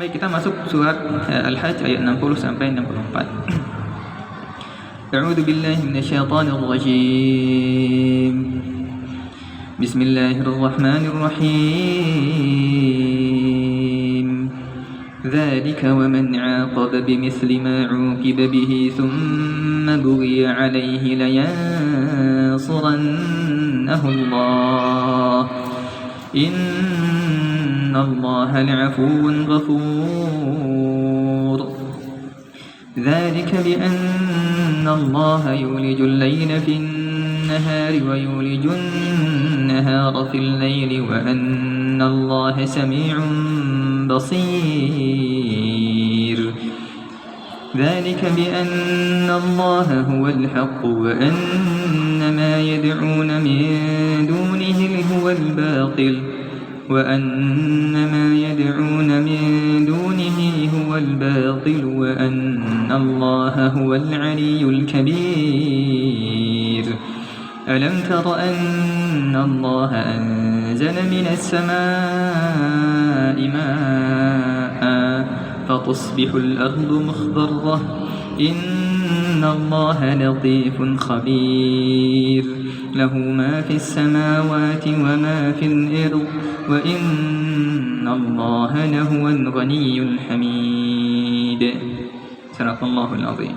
Baik, kita masuk surat Al-Hajj ayat 60 sampai 64. A'udzu billahi minasyaitonir rajim. Bismillahirrahmanirrahim. Dzalika wa man 'aqaba bimithli ma 'uqiba bihi thumma bughiya 'alayhi layansurannahu Allah. Innallaha la'afuwwun ghafur. Dzalika bi anna Allah yulijul laila fin nahari wa yulijun nahara fil laili wa anna Allah sami'un basir. Dzalika bi anna Allah huwal haqq wa anna ma yad'una min dunihi huwal batil. وأن ما يدعون من دونه هو الباطل وأن الله هو العلي الكبير. ألم تر أن الله أنزل من السماء ماء فتصبح الأرض مخضرة إن الله لطيف خبير له ما في السماوات وما في الأرض وإن الله لهو الغني الحميد. Sadaqallahul azim.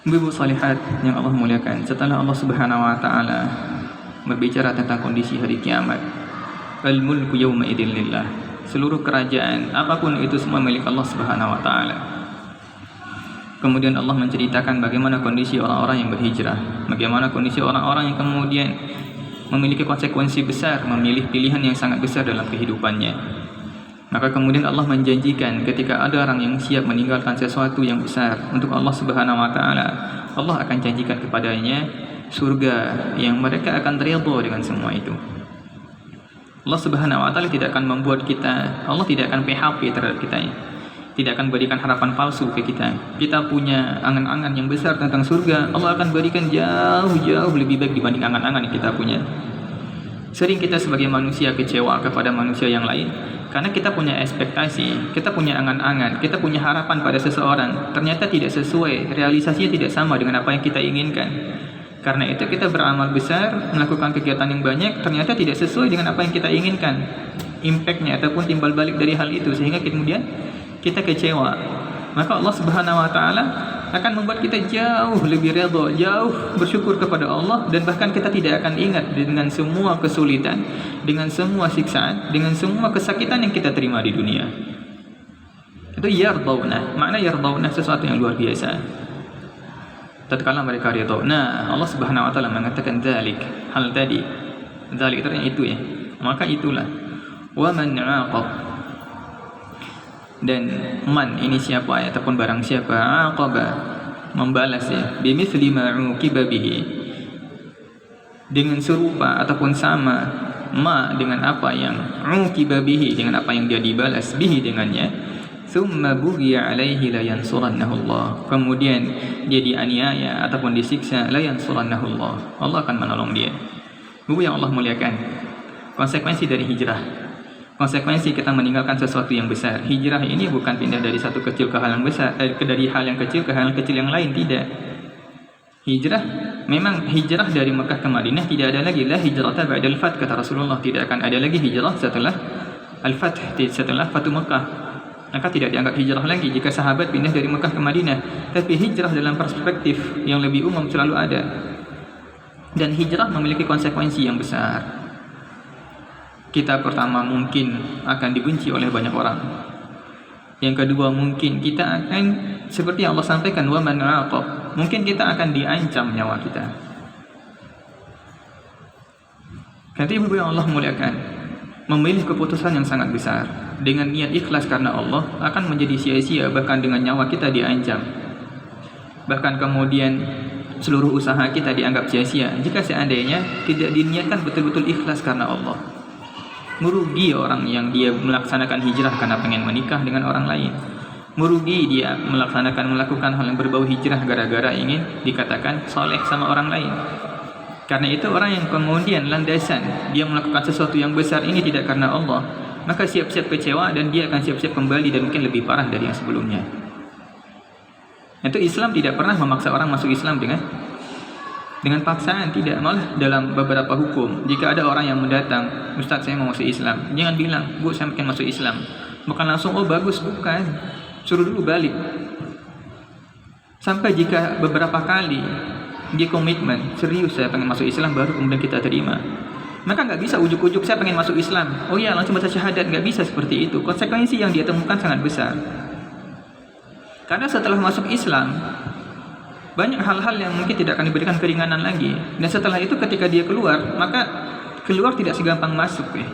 Ibu salihat yang Allah muliakan, setelah Allah Subhanahu wa taala berbicara tentang kondisi hari kiamat, al-mulku yawma idzin lillah, seluruh kerajaan apapun itu semua milik Allah Subhanahu wa taala. Kemudian Allah menceritakan bagaimana kondisi orang-orang yang berhijrah, bagaimana kondisi orang-orang yang kemudian memiliki konsekuensi besar, memilih pilihan yang sangat besar dalam kehidupannya. Maka kemudian Allah menjanjikan ketika ada orang yang siap meninggalkan sesuatu yang besar untuk Allah Subhanahu wa taala, Allah akan janjikan kepadanya surga yang mereka akan ridha dengan semua itu. Allah Subhanahu wa taala tidak akan membuat kita, Allah tidak akan PHP terhadap kita, tidak akan berikan harapan palsu ke kita. Kita punya angan-angan yang besar tentang surga, Allah akan berikan jauh-jauh lebih baik dibanding angan-angan yang kita punya. Sering kita sebagai manusia kecewa kepada manusia yang lain karena kita punya ekspektasi, kita punya angan-angan, kita punya harapan pada seseorang, ternyata tidak sesuai, realisasinya tidak sama dengan apa yang kita inginkan. Karena itu kita beramal besar, melakukan kegiatan yang banyak, ternyata tidak sesuai dengan apa yang kita inginkan, impactnya ataupun timbal balik dari hal itu, sehingga kemudian kita kecewa. Maka Allah Subhanahu wa taala akan membuat kita jauh lebih redha, jauh bersyukur kepada Allah, dan bahkan kita tidak akan ingat dengan semua kesulitan, dengan semua siksaan, dengan semua kesakitan yang kita terima di dunia. Itu yardawna. Makna yardawna sesuatu yang luar biasa. Tatkala mereka ridha. Nah, Allah Subhanahu wa taala mengatakan dzalik, hal tadi. Dzalik itu ya. Maka itulah. Wa man 'aqab. Dan man ini siapa ya, ataupun barang siapa, aqaba membalas ya, bimithli ma 'uqiba bihi, dengan serupa ataupun sama ma dengan apa yang 'uqiba bihi, dengan apa yang dia dibalas bihi dengannya, thumma bughiya 'alaihi la yansurannahu Allah, kemudian dia dianiaya ataupun disiksa, la yansurannahu Allah, Allah akan menolong dia. Ibu yang Allah muliakan, konsekuensi dari hijrah, konsekuensi kita meninggalkan sesuatu yang besar. Hijrah ini bukan pindah dari satu kecil ke hal yang besar, dari hal yang kecil ke hal yang kecil yang lain, tidak. Hijrah, memang hijrah dari Mekah ke Madinah tidak ada lagi la hijrata ba'dal fath, kata Rasulullah, tidak akan ada lagi hijrah setelah al-fath, setelah Fatu Mekah. Maka tidak dianggap hijrah lagi jika sahabat pindah dari Mekah ke Madinah. Tapi hijrah dalam perspektif yang lebih umum selalu ada. Dan hijrah memiliki konsekuensi yang besar. Kita pertama mungkin akan dibenci oleh banyak orang. Yang kedua mungkin kita akan, seperti yang Allah sampaikan, wa man 'aqab, mungkin kita akan diancam nyawa kita. Kata ibu yang Allah muliakan, memilih keputusan yang sangat besar dengan niat ikhlas karena Allah akan menjadi sia-sia, bahkan dengan nyawa kita diancam. Bahkan kemudian seluruh usaha kita dianggap sia-sia jika seandainya tidak diniatkan betul-betul ikhlas karena Allah. Merugi orang yang dia melaksanakan hijrah karena pengen menikah dengan orang lain. Merugi dia melakukan hal yang berbau hijrah gara-gara ingin dikatakan soleh sama orang lain. Karena itu orang yang kemudian landasan dia melakukan sesuatu yang besar ini tidak karena Allah, maka siap-siap kecewa dan dia akan siap-siap kembali dan mungkin lebih parah dari yang sebelumnya. Itu Islam tidak pernah memaksa orang masuk Islam dengan paksaan, tidak. Malah dalam beberapa hukum, jika ada orang yang mendatang, Ustaz saya mau masuk Islam, jangan bilang, Bu saya mungkin masuk Islam, bukan langsung oh bagus, bukan, suruh dulu balik. Sampai jika beberapa kali dia komitmen, serius saya pengen masuk Islam, baru kemudian kita terima. Maka nggak bisa ujuk-ujuk saya pengen masuk Islam, oh iya langsung baca syahadat, nggak bisa seperti itu. Konsekuensi yang dia temukan sangat besar. Karena setelah masuk Islam, banyak hal-hal yang mungkin tidak akan diberikan keringanan lagi. Dan setelah itu ketika dia keluar, maka keluar tidak segampang masuk ya.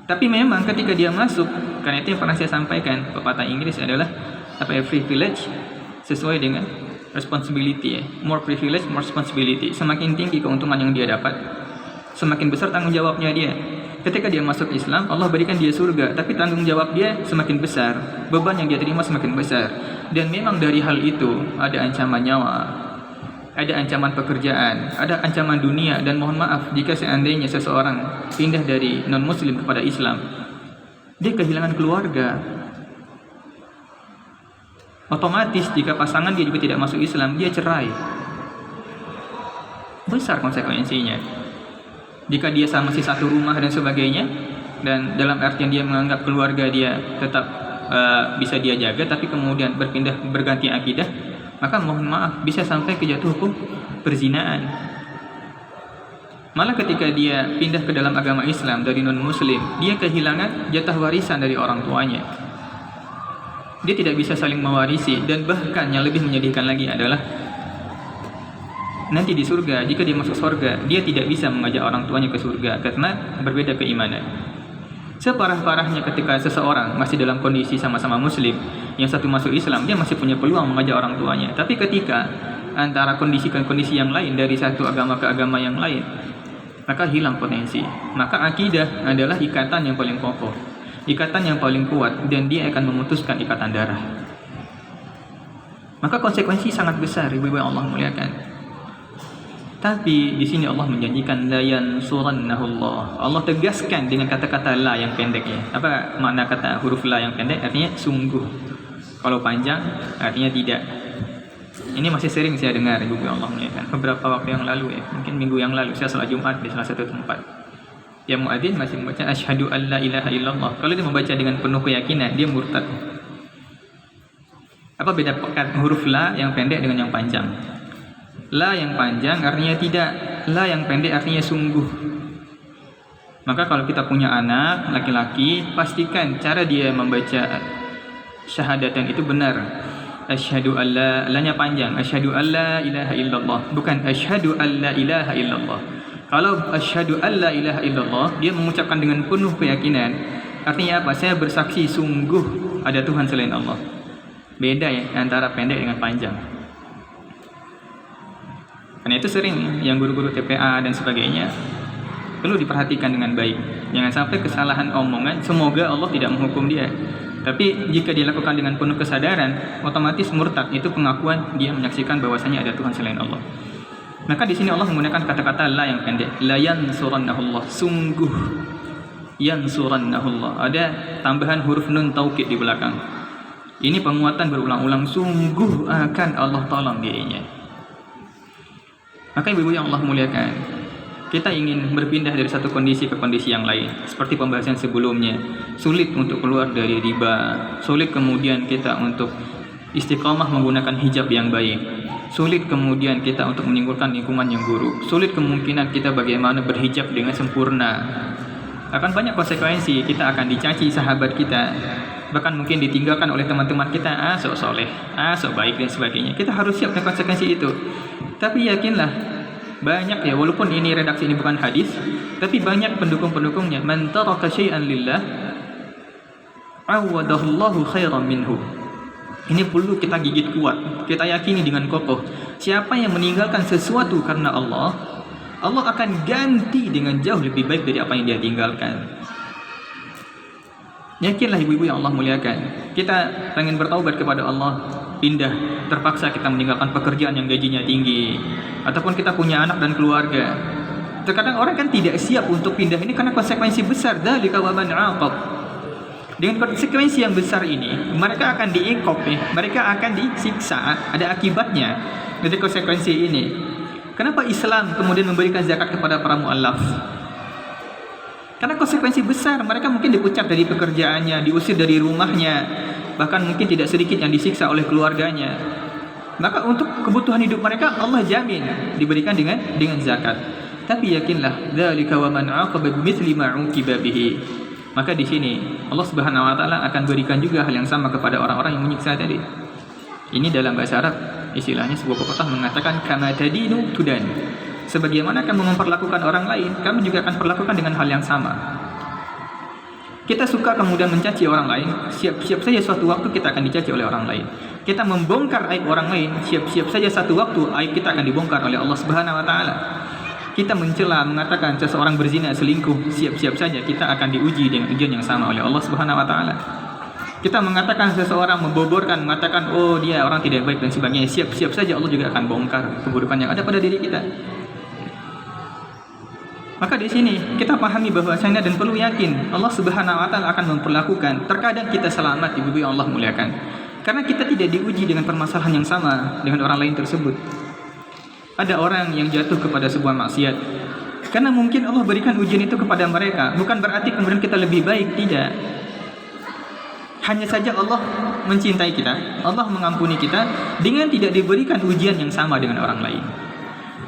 Tapi memang ketika dia masuk, karena itu yang pernah saya sampaikan, pepatah Inggris adalah privilege sesuai dengan responsibility ya. More privilege, more responsibility. Semakin tinggi keuntungan yang dia dapat, semakin besar tanggung jawabnya dia. Ketika dia masuk Islam, Allah berikan dia surga, tapi tanggung jawab dia semakin besar, beban yang dia terima semakin besar. Dan memang dari hal itu ada ancaman nyawa, ada ancaman pekerjaan, ada ancaman dunia. Dan mohon maaf jika seandainya seseorang pindah dari non-muslim kepada Islam, dia kehilangan keluarga. Otomatis jika pasangan dia juga tidak masuk Islam, dia cerai. Besar konsekuensinya. Jika dia sama si satu rumah dan sebagainya, dan dalam artian dia menganggap keluarga dia tetap bisa dia jaga, tapi kemudian berganti akidah, maka mohon maaf bisa sampai ke jatuh hukum perzinaan. Malah ketika dia pindah ke dalam agama Islam dari non-muslim, dia kehilangan jatah warisan dari orang tuanya. Dia tidak bisa saling mewarisi, dan bahkan yang lebih menyedihkan lagi adalah nanti di surga, jika dia masuk surga, dia tidak bisa mengajak orang tuanya ke surga karena berbeda keimanan. Separah-parahnya ketika seseorang masih dalam kondisi sama-sama muslim, yang satu masuk Islam, dia masih punya peluang mengajak orang tuanya. Tapi ketika antara kondisi ke kondisi yang lain, dari satu agama ke agama yang lain, maka hilang potensi. Maka akidah adalah ikatan yang paling kokoh, ikatan yang paling kuat, dan dia akan memutuskan ikatan darah. Maka konsekuensi sangat besar, ibu-ibu yang Allah muliakan. Tapi di sini Allah menjanjikan la yansurannahullah. Allah tegaskan dengan kata-kata la yang pendek ya. Apa makna kata huruf la yang pendek? Artinya sungguh. Kalau panjang artinya tidak. Ini masih sering saya dengar ibu Allah muliakan. Beberapa waktu yang lalu ya, mungkin minggu yang lalu saya salat Jumat di salah satu tempat. Yang muadzin masih membaca asyhadu alla ilaha illallah. Kalau dia membaca dengan penuh keyakinan, dia murtad. Apa beda huruf la yang pendek dengan yang panjang? La yang panjang artinya tidak, la yang pendek artinya sungguh. Maka kalau kita punya anak laki-laki, pastikan cara dia membaca syahadatan itu benar. Asyhadu alla, la-nya panjang, asyhadu alla ilaha illallah, bukan asyhadu alla ilaha illallah. Kalau asyhadu alla ilaha illallah, dia mengucapkan dengan penuh keyakinan. Artinya apa? Saya bersaksi sungguh ada Tuhan selain Allah. Beda ya antara pendek dengan panjang. Karena itu sering yang guru-guru TPA dan sebagainya perlu diperhatikan dengan baik. Jangan sampai kesalahan omongan, semoga Allah tidak menghukum dia. Tapi jika dilakukan dengan penuh kesadaran, otomatis murtad. Itu pengakuan dia menyaksikan bahwasanya ada Tuhan selain Allah. Maka di sini Allah menggunakan kata-kata la yang pendek. La yansurannahullah, sungguh yansurannahullah. Ada tambahan huruf nun taukid di belakang. Ini penguatan berulang-ulang, sungguh akan Allah tolong dirinya. Maka ibu-ibu yang Allah muliakan, kita ingin berpindah dari satu kondisi ke kondisi yang lain. Seperti pembahasan sebelumnya, sulit untuk keluar dari riba, sulit kemudian kita untuk istiqamah menggunakan hijab yang baik, sulit kemudian kita untuk menimbulkan lingkungan yang buruk, sulit kemungkinan kita bagaimana berhijab dengan sempurna. Akan banyak konsekuensi, kita akan dicaci sahabat kita, bahkan mungkin ditinggalkan oleh teman-teman kita, sok soleh, sok baik dan sebagainya. Kita harus siap dengan konsekuensi itu. Tapi yakinlah, banyak ya, walaupun ini redaksi ini bukan hadis, tapi banyak pendukung-pendukungnya. Man taraka syai'an lillah awadahullahu khairan minhu. Ini perlu kita gigit kuat, kita yakini dengan kokoh. Siapa yang meninggalkan sesuatu karena Allah, Allah akan ganti dengan jauh lebih baik dari apa yang dia tinggalkan. Yakinlah ibu-ibu yang Allah muliakan, kita pengen bertaubat kepada Allah, pindah, terpaksa kita meninggalkan pekerjaan yang gajinya tinggi, ataupun kita punya anak dan keluarga, Terkadang orang kan tidak siap untuk pindah ini karena konsekuensi besar. Dzalika wa man 'aqab. Dengan konsekuensi yang besar ini, mereka akan diikop mereka akan disiksa, ada akibatnya dari konsekuensi ini. Kenapa Islam kemudian memberikan zakat kepada para mu'allaf? Karena konsekuensi besar, mereka mungkin dipecat dari pekerjaannya, diusir dari rumahnya, bahkan mungkin tidak sedikit yang disiksa oleh keluarganya. Maka untuk kebutuhan hidup mereka Allah jamin diberikan dengan zakat. Tapi yakinlah, dzalika wa man 'aqaba bimithli ma 'uqiba bihi. Maka di sini Allah Subhanahu wa taala akan berikan juga hal yang sama kepada orang-orang yang menyiksa tadi. Ini dalam bahasa Arab istilahnya sebuah pepatah mengatakan kama tadinu tudan. Sebagaimana kamu memperlakukan orang lain, kamu juga akan perlakukan dengan hal yang sama. Kita suka kemudian mencaci orang lain, siap-siap saja suatu waktu kita akan dicaci oleh orang lain. Kita membongkar aib orang lain, siap-siap saja satu waktu aib kita akan dibongkar oleh Allah Subhanahu wa taala. Kita mencela, mengatakan seseorang berzina, selingkuh, siap-siap saja kita akan diuji dengan ujian yang sama oleh Allah Subhanahu wa taala. Kita mengatakan seseorang memboborkan, mengatakan oh dia orang tidak baik dan sebagainya, siap-siap saja Allah juga akan bongkar keburukan yang ada pada diri kita. Maka di sini kita pahami bahwasanya dan perlu yakin Allah Subhanahu wa taala akan memperlakukan. Terkadang kita selamat ibu-ibu yang Allah muliakan. Karena kita tidak diuji dengan permasalahan yang sama dengan orang lain tersebut. Ada orang yang jatuh kepada sebuah maksiat. Karena mungkin Allah berikan ujian itu kepada mereka, bukan berarti kemudian kita lebih baik, tidak. Hanya saja Allah mencintai kita, Allah mengampuni kita dengan tidak diberikan ujian yang sama dengan orang lain.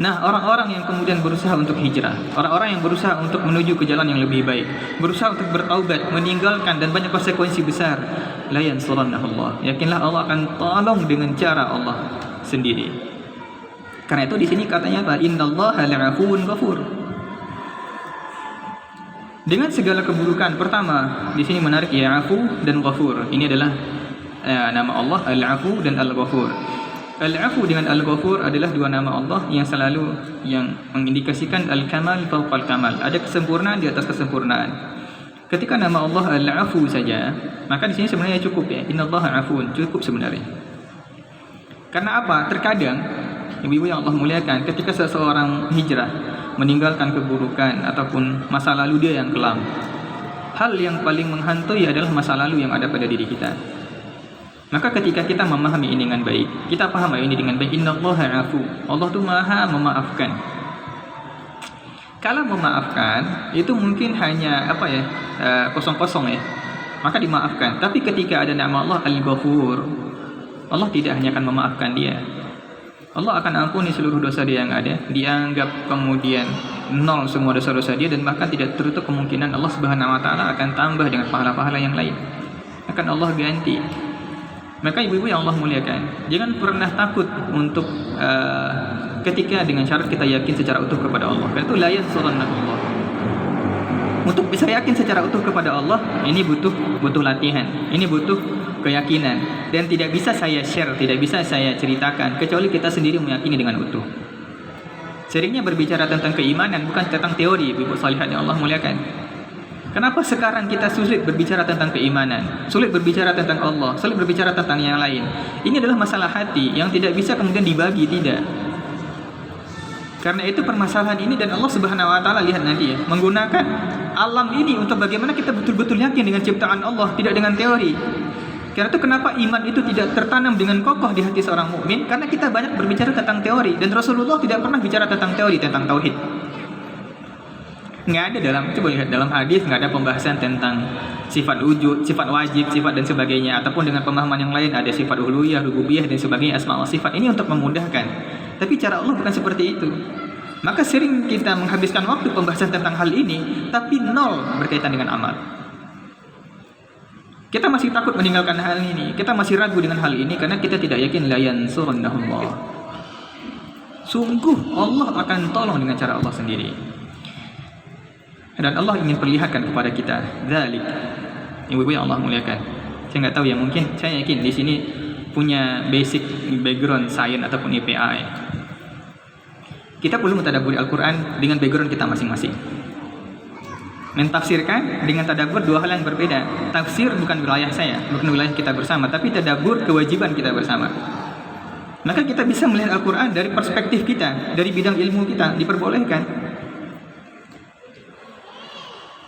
Nah, orang-orang yang kemudian berusaha untuk hijrah, orang-orang yang berusaha untuk menuju ke jalan yang lebih baik, berusaha untuk bertaubat, meninggalkan dan banyak konsekuensi besar, la yansurannahullah. Yakinlah Allah akan tolong dengan cara Allah sendiri. Karena itu di sini katanya apa? Innallaha la'afuwun ghafur. Dengan segala keburukan, pertama di sini menarik ya, afu dan ghafur. Ini adalah nama Allah Al-Afu dan Al-Ghafur. Al-Afu dengan Al-Ghafur adalah dua nama Allah yang selalu yang mengindikasikan Al-Kamal fawqal Kamal. Ada kesempurnaan di atas kesempurnaan. Ketika nama Allah Al-Afu saja, maka di sini sebenarnya cukup ya. Innallaha afun, cukup sebenarnya. Karena apa? Terkadang ibu-ibu yang Allah muliakan, ketika seseorang hijrah, meninggalkan keburukan ataupun masa lalu dia yang kelam, hal yang paling menghantui adalah masa lalu yang ada pada diri kita. Maka ketika kita memahami ini dengan baik, kita paham ini dengan baik, innallaha afu, Allah itu maha memaafkan. Kalau memaafkan itu mungkin hanya kosong-kosong ya, maka dimaafkan. Tapi ketika ada nama Allah Al-Ghafur, Allah tidak hanya akan memaafkan dia, Allah akan ampuni seluruh dosa dia yang ada, dianggap kemudian nol semua dosa-dosa dia, dan bahkan tidak tertutup kemungkinan Allah Subhanahu wa taala akan tambah dengan pahala-pahala yang lain. Akan Allah ganti. Maka ibu-ibu yang Allah muliakan, jangan pernah takut untuk ketika dengan syarat kita yakin secara utuh kepada Allah. Karena itu la yansurannahullah. Untuk bisa yakin secara utuh kepada Allah, ini butuh latihan, ini butuh keyakinan, dan tidak bisa saya share, tidak bisa saya ceritakan kecuali kita sendiri meyakini dengan utuh. Seringnya berbicara tentang keimanan bukan tentang teori, ibu salihat yang Allah muliakan. Kenapa sekarang kita sulit berbicara tentang keimanan, sulit berbicara tentang Allah, sulit berbicara tentang yang lain? Ini adalah masalah hati yang tidak bisa kemudian dibagi, tidak. Karena itu permasalahan ini, dan Allah Subhanahu wa taala lihat nanti ya, menggunakan alam ini untuk bagaimana kita betul-betul yakin dengan ciptaan Allah, tidak dengan teori. Karena itu kenapa iman itu tidak tertanam dengan kokoh di hati seorang mukmin? Karena kita banyak berbicara tentang teori, dan Rasulullah tidak pernah bicara tentang teori, tentang tauhid. Nggak ada coba lihat dalam hadis, nggak ada pembahasan tentang sifat wujud, sifat wajib, sifat dan sebagainya, ataupun dengan pemahaman yang lain ada sifat uluhiyah, rububiyah dan sebagainya, asma wa sifat. Ini untuk memudahkan. Tapi cara Allah bukan seperti itu. Maka sering kita menghabiskan waktu pembahasan tentang hal ini, tapi nol berkaitan dengan amal. Kita masih takut meninggalkan hal ini, kita masih ragu dengan hal ini karena kita tidak yakin la yansurannahullah. Sungguh Allah akan tolong dengan cara Allah sendiri. Dan Allah ingin perlihatkan kepada kita dzalik. Ibu-ibu yang Allah muliakan, saya nggak tahu ya, mungkin saya yakin di sini punya basic background sains ataupun IPA ya. Kita perlu mentadabburi Al-Quran dengan background kita masing-masing. Mentafsirkan dengan tadabbur dua hal yang berbeda. Tafsir bukan wilayah saya, bukan wilayah kita bersama, tapi tadabbur kewajiban kita bersama. Maka kita bisa melihat Al-Quran dari perspektif kita, dari bidang ilmu kita, diperbolehkan.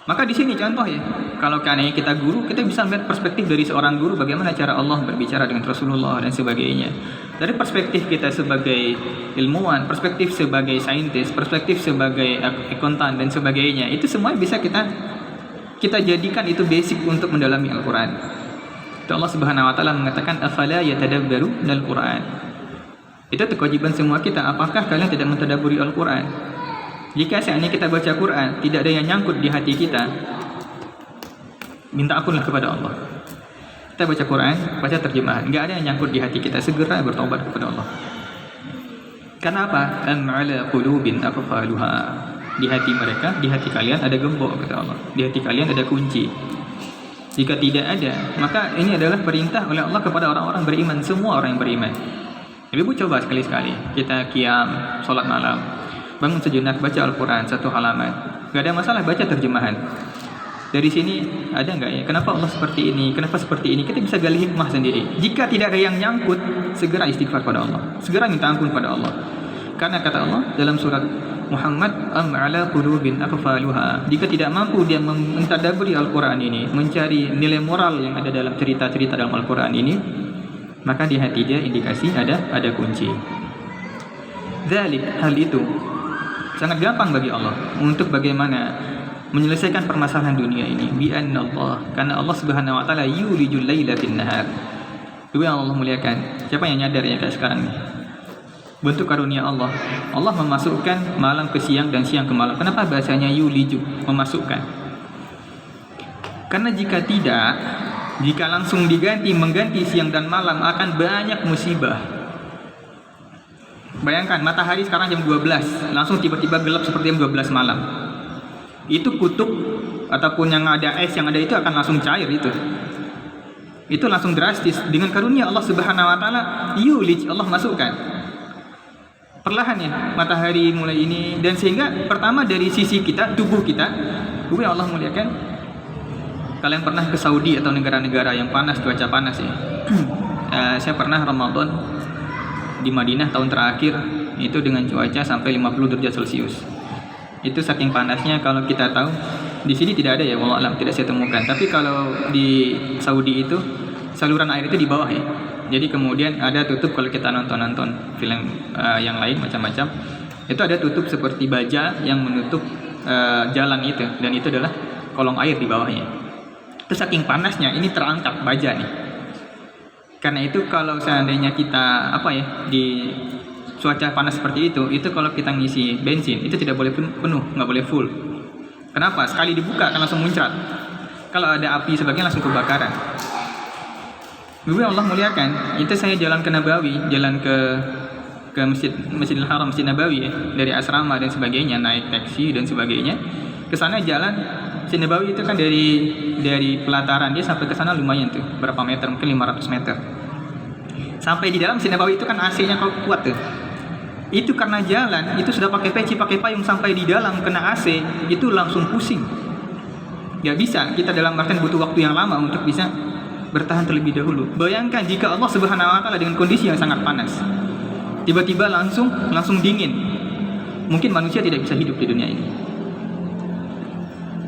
Maka di sini contoh ya, kalau seandainya kita guru, kita bisa melihat perspektif dari seorang guru bagaimana cara Allah berbicara dengan Rasulullah dan sebagainya. Dari perspektif kita sebagai ilmuwan, perspektif sebagai saintis, perspektif sebagai akuntan dan sebagainya, itu semua bisa kita jadikan itu basic untuk mendalami Al-Quran. Itu Allah Subhanahu Wa Taala mengatakan afala yatadabbaru al-Quran. Itu kewajiban semua kita. Apakah kalian tidak mentadabburi Al-Quran? Jika seandainya kita baca Quran tidak ada yang nyangkut di hati kita, minta ampunlah kepada Allah. Kita baca Quran, baca terjemahan, nggak ada yang nyangkut di hati kita, segera bertobat kepada Allah. Karena apa? Am ala qulubin aqfaluha. Di hati mereka, di hati kalian ada gembok, kata Allah. Di hati kalian ada kunci. Jika tidak ada, maka ini adalah perintah oleh Allah kepada orang-orang beriman, semua orang yang beriman. Ibu coba sekali-sekali kita qiyam, sholat malam, bangun sejenak, baca Al-Quran satu halaman. Gak ada masalah baca terjemahan. Dari sini ada nggak ya? Kenapa Allah seperti ini? Kenapa seperti ini? Kita bisa gali hikmah sendiri. Jika tidak ada yang nyangkut, segera istighfar pada Allah. Segera minta ampun pada Allah. Karena kata Allah dalam surat Muhammad, am ala qulubin aqfaluha. Jika tidak mampu dia mentadabburi Al-Quran ini, mencari nilai moral yang ada dalam cerita-cerita dalam Al-Quran ini, maka di hati dia indikasi ada kunci. Dzalik, hal itu sangat gampang bagi Allah untuk bagaimana menyelesaikan permasalahan dunia ini. Bi anna Allah, karena Allah Subhanahu Wa Taala yulijul laila fin nahar. Itu yang Allah muliakan. Siapa yang nyadar ya kayak sekarang nih? Bentuk karunia Allah. Allah memasukkan malam ke siang dan siang ke malam. Kenapa bahasanya yuliju, memasukkan? Karena jika tidak, jika langsung mengganti siang dan malam akan banyak musibah. Bayangkan matahari sekarang jam 12, langsung tiba-tiba gelap seperti jam 12 malam. Itu kutub ataupun yang ada es yang ada itu akan langsung cair itu. Itu langsung drastis. Dengan karunia Allah Subhanahu Wa Taala, yulij, Allah masukkan. Perlahan ya matahari mulai ini, dan sehingga pertama dari sisi kita, tubuh kita, yang Allah muliakan. Kalian pernah ke Saudi atau negara-negara yang panas, cuaca panas ya? Saya pernah Ramadan di Madinah tahun terakhir itu dengan cuaca sampai 50 derajat Celcius. Itu saking panasnya. Kalau kita tahu di sini tidak ada ya, wallahu alam, tidak saya temukan. Tapi kalau di Saudi itu saluran air itu di bawah ya. Jadi kemudian ada tutup, kalau kita nonton film yang lain macam-macam, itu ada tutup seperti baja yang menutup jalan itu, dan itu adalah kolong air di bawahnya. Itu saking panasnya ini terangkat baja nih. Karena itu kalau seandainya kita di cuaca panas seperti itu kalau kita ngisi bensin itu tidak boleh penuh, nggak boleh full. Kenapa? Sekali dibuka akan langsung muncrat. Kalau ada api sebagian langsung kebakaran. Allah muliakan. Itu saya jalan ke Nabawi, jalan ke Masjidil Haram, Masjid Nabawi ya, dari asrama dan sebagainya, naik taksi dan sebagainya. Ke sana jalan Masjid Nabawi itu kan dari pelataran dia sampai ke sana lumayan tuh, berapa meter, mungkin 500 meter. Sampai di dalam Masjid Nabawi itu kan AC-nya kuat tuh. Itu karena jalan itu sudah pakai peci, pakai payung, sampai di dalam kena AC itu langsung pusing. Gak bisa, kita dalam artian butuh waktu yang lama untuk bisa bertahan terlebih dahulu. Bayangkan jika Allah Subhanahu Wa Taala dengan kondisi yang sangat panas, tiba-tiba langsung dingin. Mungkin manusia tidak bisa hidup di dunia ini.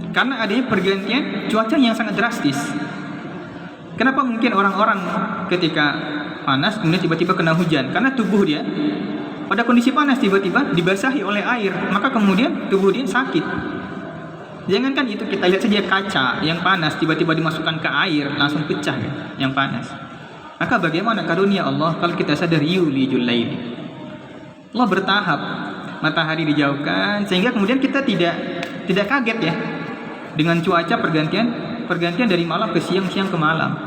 Karena adanya pergantian cuaca yang sangat drastis. Kenapa mungkin orang-orang ketika panas kemudian tiba-tiba kena hujan? Karena tubuh dia pada kondisi panas tiba-tiba dibasahi oleh air, maka kemudian tubuh dia sakit. Jangankan itu, kita lihat saja kaca yang panas tiba-tiba dimasukkan ke air langsung pecah yang panas. Maka bagaimana karunia Allah kalau kita sadar yulijul lail. Allah bertahap, matahari dijauhkan sehingga kemudian kita tidak kaget ya dengan cuaca pergantian dari malam ke siang ke malam.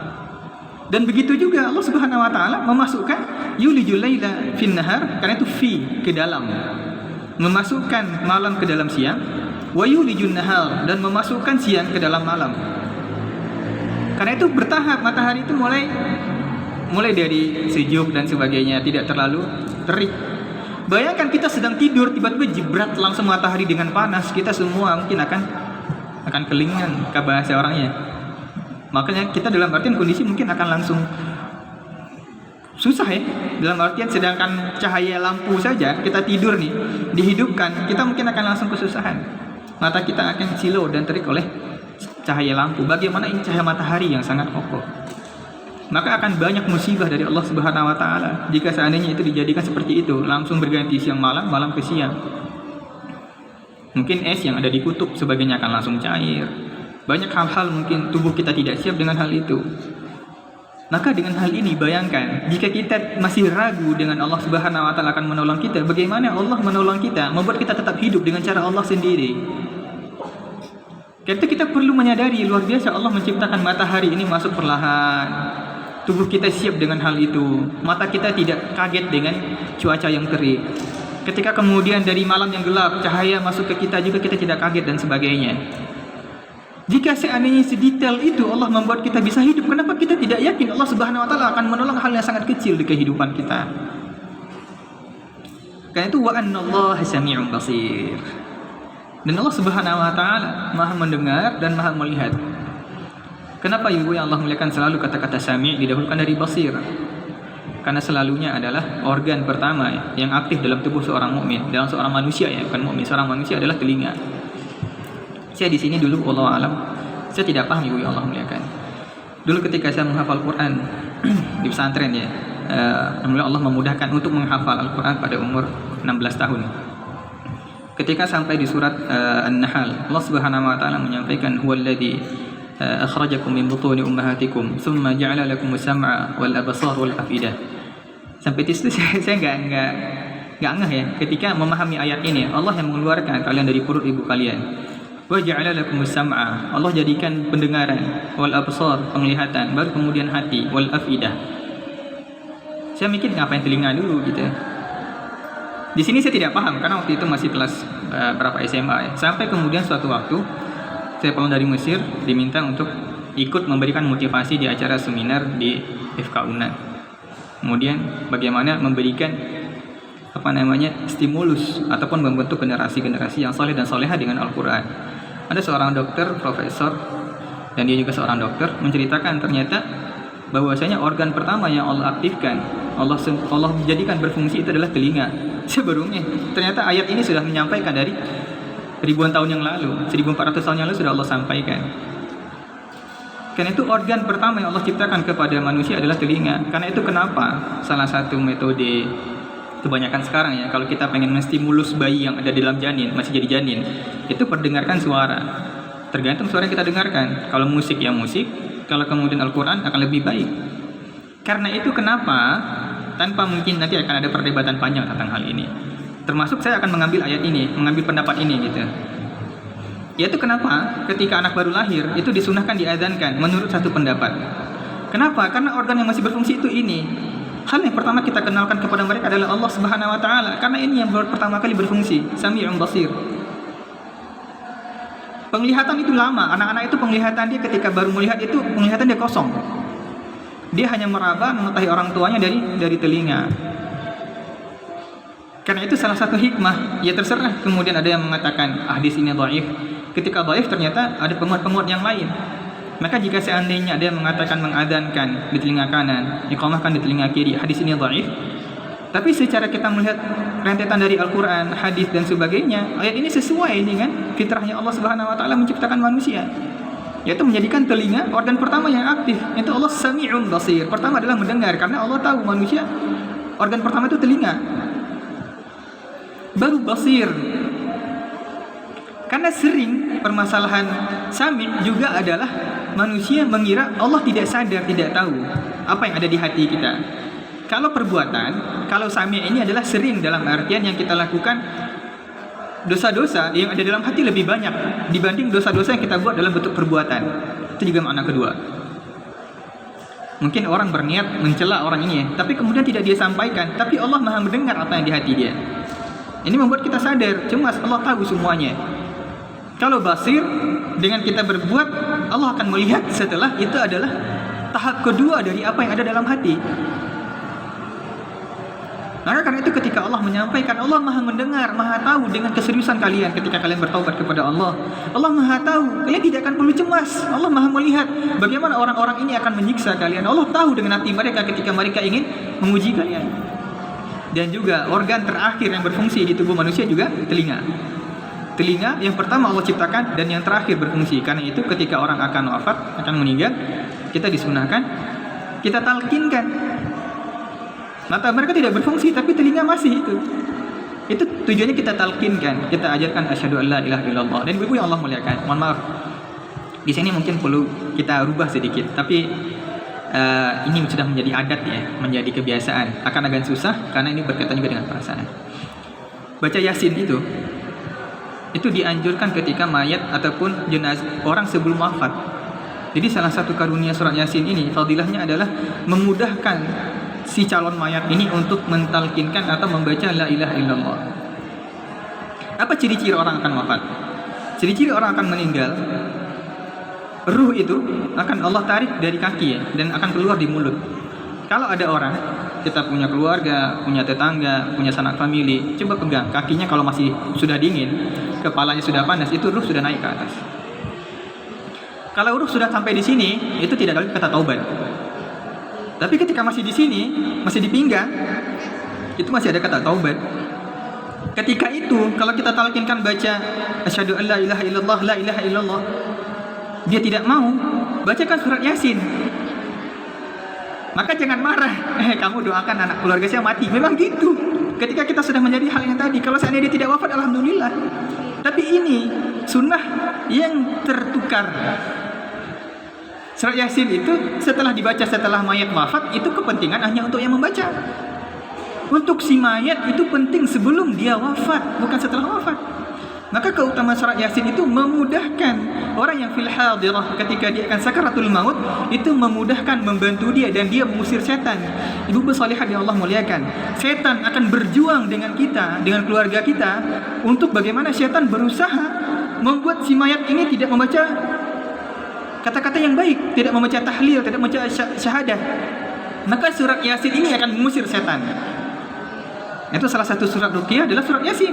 Dan begitu juga Allah Subhanahu Wa Taala memasukkan yulijul laila fin nahar, karena itu ke dalam, memasukkan malam ke dalam siang, wa yulijun nahar, dan memasukkan siang ke dalam malam. Karena itu bertahap, matahari itu mulai dari sejuk dan sebagainya, tidak terlalu terik. Bayangkan kita sedang tidur tiba-tiba jebrat langsung matahari dengan panas, kita semua mungkin akan kelingan ke bahasa orangnya. Makanya kita dalam artian kondisi mungkin akan langsung susah ya. Dalam artian sedangkan cahaya lampu saja kita tidur nih dihidupkan, kita mungkin akan langsung kesusahan. Mata kita akan silau dan terik oleh cahaya lampu. Bagaimana ini cahaya matahari yang sangat kokoh. Maka akan banyak musibah dari Allah Subhanahu wa taala jika seandainya itu dijadikan seperti itu, langsung berganti siang malam, malam ke siang. Mungkin es yang ada di kutub sebagainya akan langsung cair. Banyak hal-hal mungkin tubuh kita tidak siap dengan hal itu. Maka dengan hal ini bayangkan jika kita masih ragu dengan Allah Subhanahu wa taala akan menolong kita, bagaimana Allah menolong kita, membuat kita tetap hidup dengan cara Allah sendiri. Karena kita perlu menyadari luar biasa Allah menciptakan matahari ini masuk perlahan. Tubuh kita siap dengan hal itu. Mata kita tidak kaget dengan cuaca yang terik. Ketika kemudian dari malam yang gelap, cahaya masuk ke kita juga kita tidak kaget dan sebagainya. Jika seandainya sedetail itu Allah membuat kita bisa hidup, kenapa kita tidak yakin Allah Subhanahu wa taala akan menolong hal yang sangat kecil di kehidupan kita? Karena itu wa annallaha sami'un basir. Dan Allah Subhanahu wa taala Maha mendengar dan Maha melihat. Kenapa ibu yang Allah muliakan selalu kata-kata sami' didahulukan dari basir? Karena selalunya adalah organ pertama yang aktif dalam tubuh seorang mukmin, dalam seorang manusia ya, bukan mukmin, seorang manusia adalah telinga. Saya di sini dulu wallahu alam, saya tidak paham ibu yang Allah muliakan. Dulu ketika saya menghafal Quran di pesantren ya, alhamdulillah Allah memudahkan untuk menghafal Al-Quran pada umur 16 tahun. Ketika sampai di surat An-Nahl, Allah Subhanahu wa taala menyampaikan huwallazi akhrajakum min butuni ummahatikum thumma ja'ala lakum as-sam'a wal absar wal afidah. Sampai di situ saya enggak ngeh ya ketika memahami ayat ini. Allah yang mengeluarkan kalian dari perut ibu kalian. Wa ja'ala lakum as-sam'a, Allah jadikan pendengaran, wal absar penglihatan, baru kemudian hati, wal afidah. Saya mikir ngapain telinga dulu gitu. Di sini saya tidak paham karena waktu itu masih kelas berapa SMA ya. Sampai kemudian suatu waktu saya pulang dari Mesir diminta untuk ikut memberikan motivasi di acara seminar di FK UNAN. Kemudian bagaimana memberikan stimulus ataupun membentuk generasi-generasi yang soleh dan soleha dengan Al-Quran. Ada seorang dokter, profesor, dan dia juga seorang dokter menceritakan ternyata bahwasanya organ pertama yang Allah aktifkan, Allah jadikan berfungsi itu adalah telinga. Saya baru ternyata ayat ini sudah menyampaikan dari ribuan tahun yang lalu, 1400 tahun yang lalu sudah Allah sampaikan. Karena itu organ pertama yang Allah ciptakan kepada manusia adalah telinga. Karena itu kenapa salah satu metode kebanyakan sekarang ya, kalau kita pengen menstimulus bayi yang ada di dalam janin, masih jadi janin, itu perdengarkan suara. Tergantung suara yang kita dengarkan. Kalau musik ya musik, kalau kemudian Al-Quran akan lebih baik. Karena itu kenapa, tanpa mungkin nanti akan ada perdebatan panjang tentang hal ini. Termasuk saya akan mengambil ayat ini, mengambil pendapat ini gitu. Yaitu kenapa ketika anak baru lahir itu disunahkan diadzankan menurut satu pendapat. Kenapa? Karena organ yang masih berfungsi itu ini. Hal yang pertama kita kenalkan kepada mereka adalah Allah Subhanahu wa taala, karena ini yang baru pertama kali berfungsi, Sami'un Basir. Penglihatan itu lama, anak-anak itu penglihatan dia ketika baru melihat itu penglihatan dia kosong. Dia hanya meraba mengetahui orang tuanya dari telinga. Karena itu salah satu hikmah, ya terserah kemudian ada yang mengatakan hadis ini dhaif. Ketika dhaif ternyata ada penguat-penguat yang lain. Maka jika seandainya ada yang mengatakan mengadzankan di telinga kanan, iqamahkan di telinga kiri, hadis ini dhaif. Tapi secara kita melihat rentetan dari Al-Quran, hadis dan sebagainya, ayat ini sesuai dengan fitrahnya Allah Subhanahu wa taala menciptakan manusia. Yaitu menjadikan telinga organ pertama yang aktif. Itu Allah Sami'un Basir. Pertama adalah mendengar, karena Allah tahu manusia organ pertama itu telinga. Baru basir. Karena sering permasalahan sami juga adalah manusia mengira Allah tidak sadar, tidak tahu apa yang ada di hati kita. Kalau perbuatan, kalau sami ini adalah sering dalam artian yang kita lakukan, dosa-dosa yang ada dalam hati lebih banyak dibanding dosa-dosa yang kita buat dalam bentuk perbuatan. Itu juga makna kedua. Mungkin orang berniat mencela orang ini ya, tapi kemudian tidak dia sampaikan, tapi Allah Maha mendengar apa yang di hati dia. Ini membuat kita sadar, cuma Allah tahu semuanya. Kalau basir, dengan kita berbuat, Allah akan melihat setelah itu adalah tahap kedua dari apa yang ada dalam hati. Maka karena itu ketika Allah menyampaikan, Allah Maha mendengar, Maha tahu dengan keseriusan kalian ketika kalian bertaubat kepada Allah. Allah Maha tahu, kalian tidak akan perlu cemas. Allah Maha melihat bagaimana orang-orang ini akan menyiksa kalian. Allah tahu dengan hati mereka ketika mereka ingin menguji kalian. Dan juga organ terakhir yang berfungsi di tubuh manusia juga telinga. Telinga yang pertama Allah ciptakan dan yang terakhir berfungsi. Karena itu ketika orang akan wafat, akan meninggal, kita disunahkan, kita talqinkan. Mata mereka tidak berfungsi tapi telinga masih itu. Itu tujuannya kita talqinkan, kita ajarkan asyhadu an la ilaha illallah. Dan ibu-ibu yang Allah muliakan, mohon maaf. Di sini mungkin perlu kita rubah sedikit, tapi ini sudah menjadi adat ya, menjadi kebiasaan. Akan agak susah karena ini berkaitan juga dengan perasaan. Baca Yasin itu dianjurkan ketika mayat ataupun jenazah orang sebelum wafat. Jadi salah satu karunia surat Yasin ini, fadilahnya adalah memudahkan si calon mayat ini untuk mentalkinkan atau membaca la ilaha illallah. Apa ciri-ciri orang akan wafat? Ciri-ciri orang akan meninggal, ruh itu akan Allah tarik dari kaki ya, dan akan keluar di mulut. Kalau ada orang, kita punya keluarga, punya tetangga, punya sanak famili, coba pegang kakinya, kalau masih sudah dingin, kepalanya sudah panas, itu ruh sudah naik ke atas. Kalau ruh sudah sampai di sini, itu tidak ada kata taubat. Tapi ketika masih di sini, masih di pinggang, itu masih ada kata taubat. Ketika itu, kalau kita talqinkan baca asyhadu an la ilaha illallah, la ilaha illallah, dia tidak mau, bacakan surat Yasin. Maka jangan marah, kamu doakan anak keluarga saya mati. Memang gitu. Ketika kita sudah menjadi hal yang tadi, kalau seandainya dia tidak wafat, alhamdulillah. Tapi ini sunnah yang tertukar. Surat Yasin itu setelah dibaca setelah mayat wafat, itu kepentingan hanya untuk yang membaca. Untuk si mayat itu penting sebelum dia wafat, bukan setelah wafat. Maka keutamaan surat Yasin itu memudahkan orang yang fil hadirah ketika dia akan sakaratul maut, itu memudahkan, membantu dia, dan dia mengusir setan. Ibu salihah yang Allah muliakan, setan akan berjuang dengan kita, dengan keluarga kita, untuk bagaimana setan berusaha membuat si mayat ini tidak membaca kata-kata yang baik, tidak membaca tahlil, tidak membaca syahadah. Maka surat Yasin ini akan mengusir setan. Itu salah satu surat ruqyah adalah surat Yasin.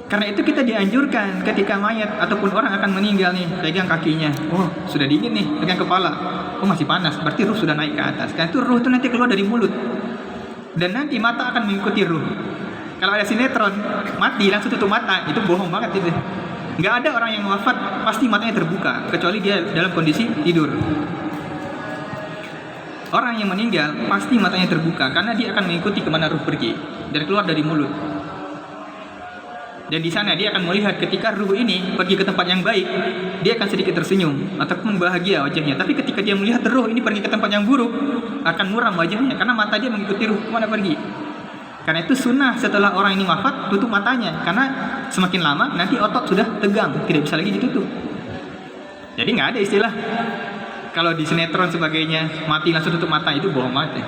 Karena itu kita dianjurkan ketika mayat ataupun orang akan meninggal nih, pegang kakinya. Oh, sudah dingin nih, pegang kepala. Oh, masih panas, berarti ruh sudah naik ke atas. Karena itu ruh itu nanti keluar dari mulut. Dan nanti mata akan mengikuti ruh. Kalau ada sinetron, mati langsung tutup mata, itu bohong banget itu. Nggak ada orang yang wafat pasti matanya terbuka, kecuali dia dalam kondisi tidur. Orang yang meninggal pasti matanya terbuka, karena dia akan mengikuti kemana ruh pergi dan keluar dari mulut. Dan di sana dia akan melihat ketika ruh ini pergi ke tempat yang baik, dia akan sedikit tersenyum ataupun bahagia wajahnya. Tapi ketika dia melihat ruh ini pergi ke tempat yang buruk, akan muram wajahnya karena mata dia mengikuti ruh kemana pergi. Karena itu sunnah setelah orang ini wafat, tutup matanya, karena semakin lama nanti otot sudah tegang, tidak bisa lagi ditutup. Jadi nggak ada istilah kalau di sinetron sebagainya mati langsung tutup mata, itu bohong banget ya.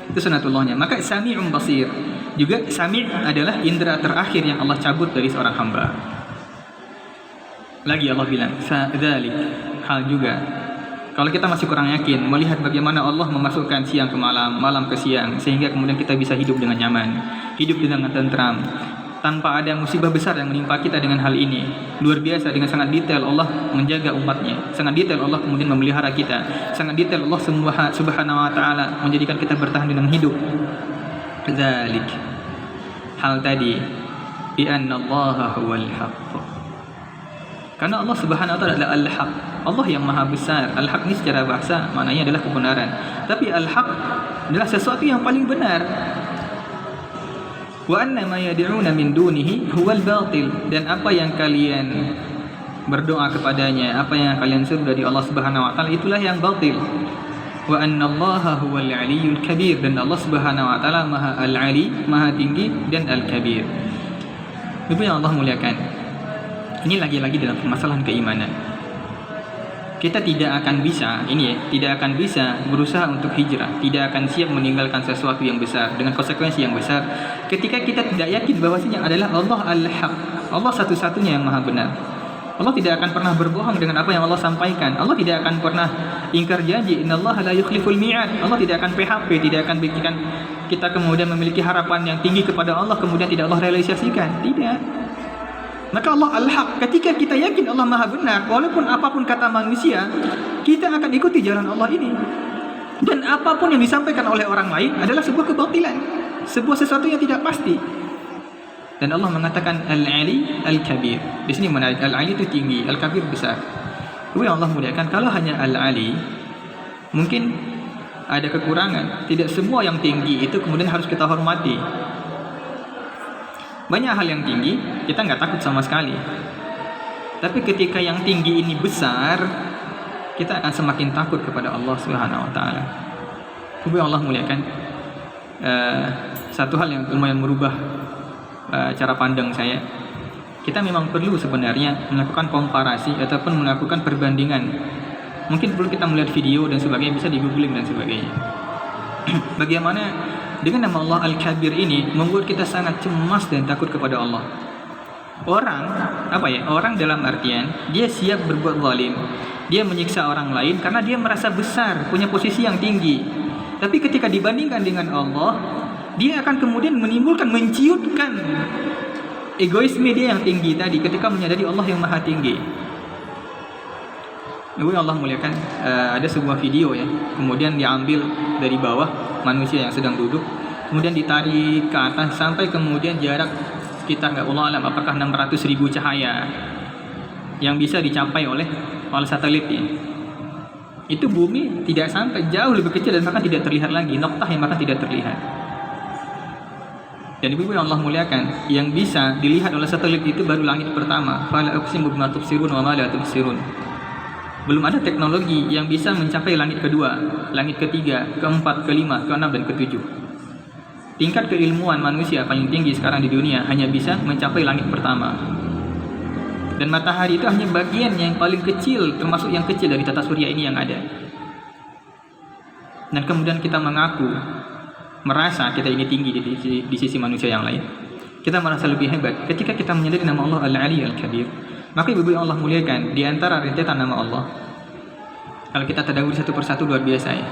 Itu sunnatullahnya. Maka sami'un basir, juga sami' adalah indera terakhir yang Allah cabut dari seorang hamba. Lagi Allah bilang fadzalik, hal juga kalau kita masih kurang yakin melihat bagaimana Allah memasukkan siang ke malam, malam ke siang, sehingga kemudian kita bisa hidup dengan nyaman, hidup dengan tentram, tanpa ada musibah besar yang menimpa kita dengan hal ini. Luar biasa, dengan sangat detail Allah menjaga umatnya, sangat detail Allah kemudian memelihara kita, sangat detail Allah subhanahu wa ta'ala menjadikan kita bertahan dengan hidup. Dzalik, hal tadi, bi anna Allah huwal haqq. Karena Allah subhanahu wa ta'ala adalah al-haq, Allah yang maha besar. Al-haq ini secara bahasa maknanya adalah kebenaran, tapi al-haq adalah sesuatu yang paling benar. Wa anna ma yad'una min dunihi huwal batil, dan apa yang kalian berdoa kepadanya, apa yang kalian seru dari Allah Subhanahu wa taala, itulah yang batil. Wa anna Allaha huwal aliyyul kabir, dan Allah Subhanahu wa taala maha al-ali, maha tinggi, dan al-kabir. Ibu yang Allah muliakan, ini lagi-lagi dalam permasalahan keimanan. Kita tidak akan bisa, tidak akan bisa berusaha untuk hijrah, tidak akan siap meninggalkan sesuatu yang besar dengan konsekuensi yang besar ketika kita tidak yakin bahwasanya adalah Allah al-haq, Allah satu-satunya yang maha benar. Allah tidak akan pernah berbohong dengan apa yang Allah sampaikan. Allah tidak akan pernah ingkar janji. Innallaha la yukhliful mi'ad. Allah tidak akan PHP, tidak akan bikin kita kemudian memiliki harapan yang tinggi kepada Allah kemudian tidak Allah realisasikan. Tidak. Maka Allah al-haq, ketika kita yakin Allah maha benar, walaupun apapun kata manusia, kita akan ikuti jalan Allah ini. Dan apapun yang disampaikan oleh orang lain adalah sebuah kebatilan, sebuah sesuatu yang tidak pasti. Dan Allah mengatakan Al-Ali Al-Kabir. Di sini menarik, Al-Ali itu tinggi, Al-Kabir besar. Kemudian Allah muliakan, kalau hanya Al-Ali mungkin ada kekurangan. Tidak semua yang tinggi itu kemudian harus kita hormati. Banyak hal yang tinggi kita nggak takut sama sekali. Tapi ketika yang tinggi ini besar, kita akan semakin takut kepada Allah Subhanahu wa taala. Kemudian Allah muliakan, satu hal yang lumayan merubah cara pandang saya. Kita memang perlu sebenarnya melakukan komparasi ataupun melakukan perbandingan. Mungkin perlu kita melihat video dan sebagainya, bisa di googling dan sebagainya. Bagaimana dengan nama Allah Al-Kabir ini membuat kita sangat cemas dan takut kepada Allah. Orang dalam artian dia siap berbuat zalim, dia menyiksa orang lain karena dia merasa besar, punya posisi yang tinggi. Tapi ketika dibandingkan dengan Allah, dia akan kemudian menciutkan egoisme dia yang tinggi tadi ketika menyadari Allah yang maha tinggi. Allah muliakan, ada sebuah video ya, kemudian diambil dari bawah manusia yang sedang duduk, kemudian ditarik ke atas sampai kemudian jarak sekitar, nggak Allah alam apakah 600.000 cahaya yang bisa dicapai oleh satelit ya. Itu bumi tidak sampai, jauh lebih kecil dan bahkan tidak terlihat lagi, noktah yang bahkan tidak terlihat. Dan ibu yang Allah muliakan, yang bisa dilihat oleh satelit itu baru langit pertama. Fala uqsimu bima tubsirun wa ma la tubsirun. Belum ada teknologi yang bisa mencapai langit kedua, langit ketiga, keempat, kelima, keenam, dan ketujuh. Tingkat keilmuan manusia paling tinggi sekarang di dunia hanya bisa mencapai langit pertama. Dan matahari itu hanya bagian yang paling kecil, termasuk yang kecil dari tata surya ini yang ada. Dan kemudian kita mengaku, merasa kita ini tinggi di sisi manusia yang lain. Kita merasa lebih hebat ketika kita menyadari nama Allah Al-Ali Al-Kabir. Maka ibu yang Allah muliakan, di antara rentetan nama Allah, kalau kita tadabur satu persatu luar biasa ya.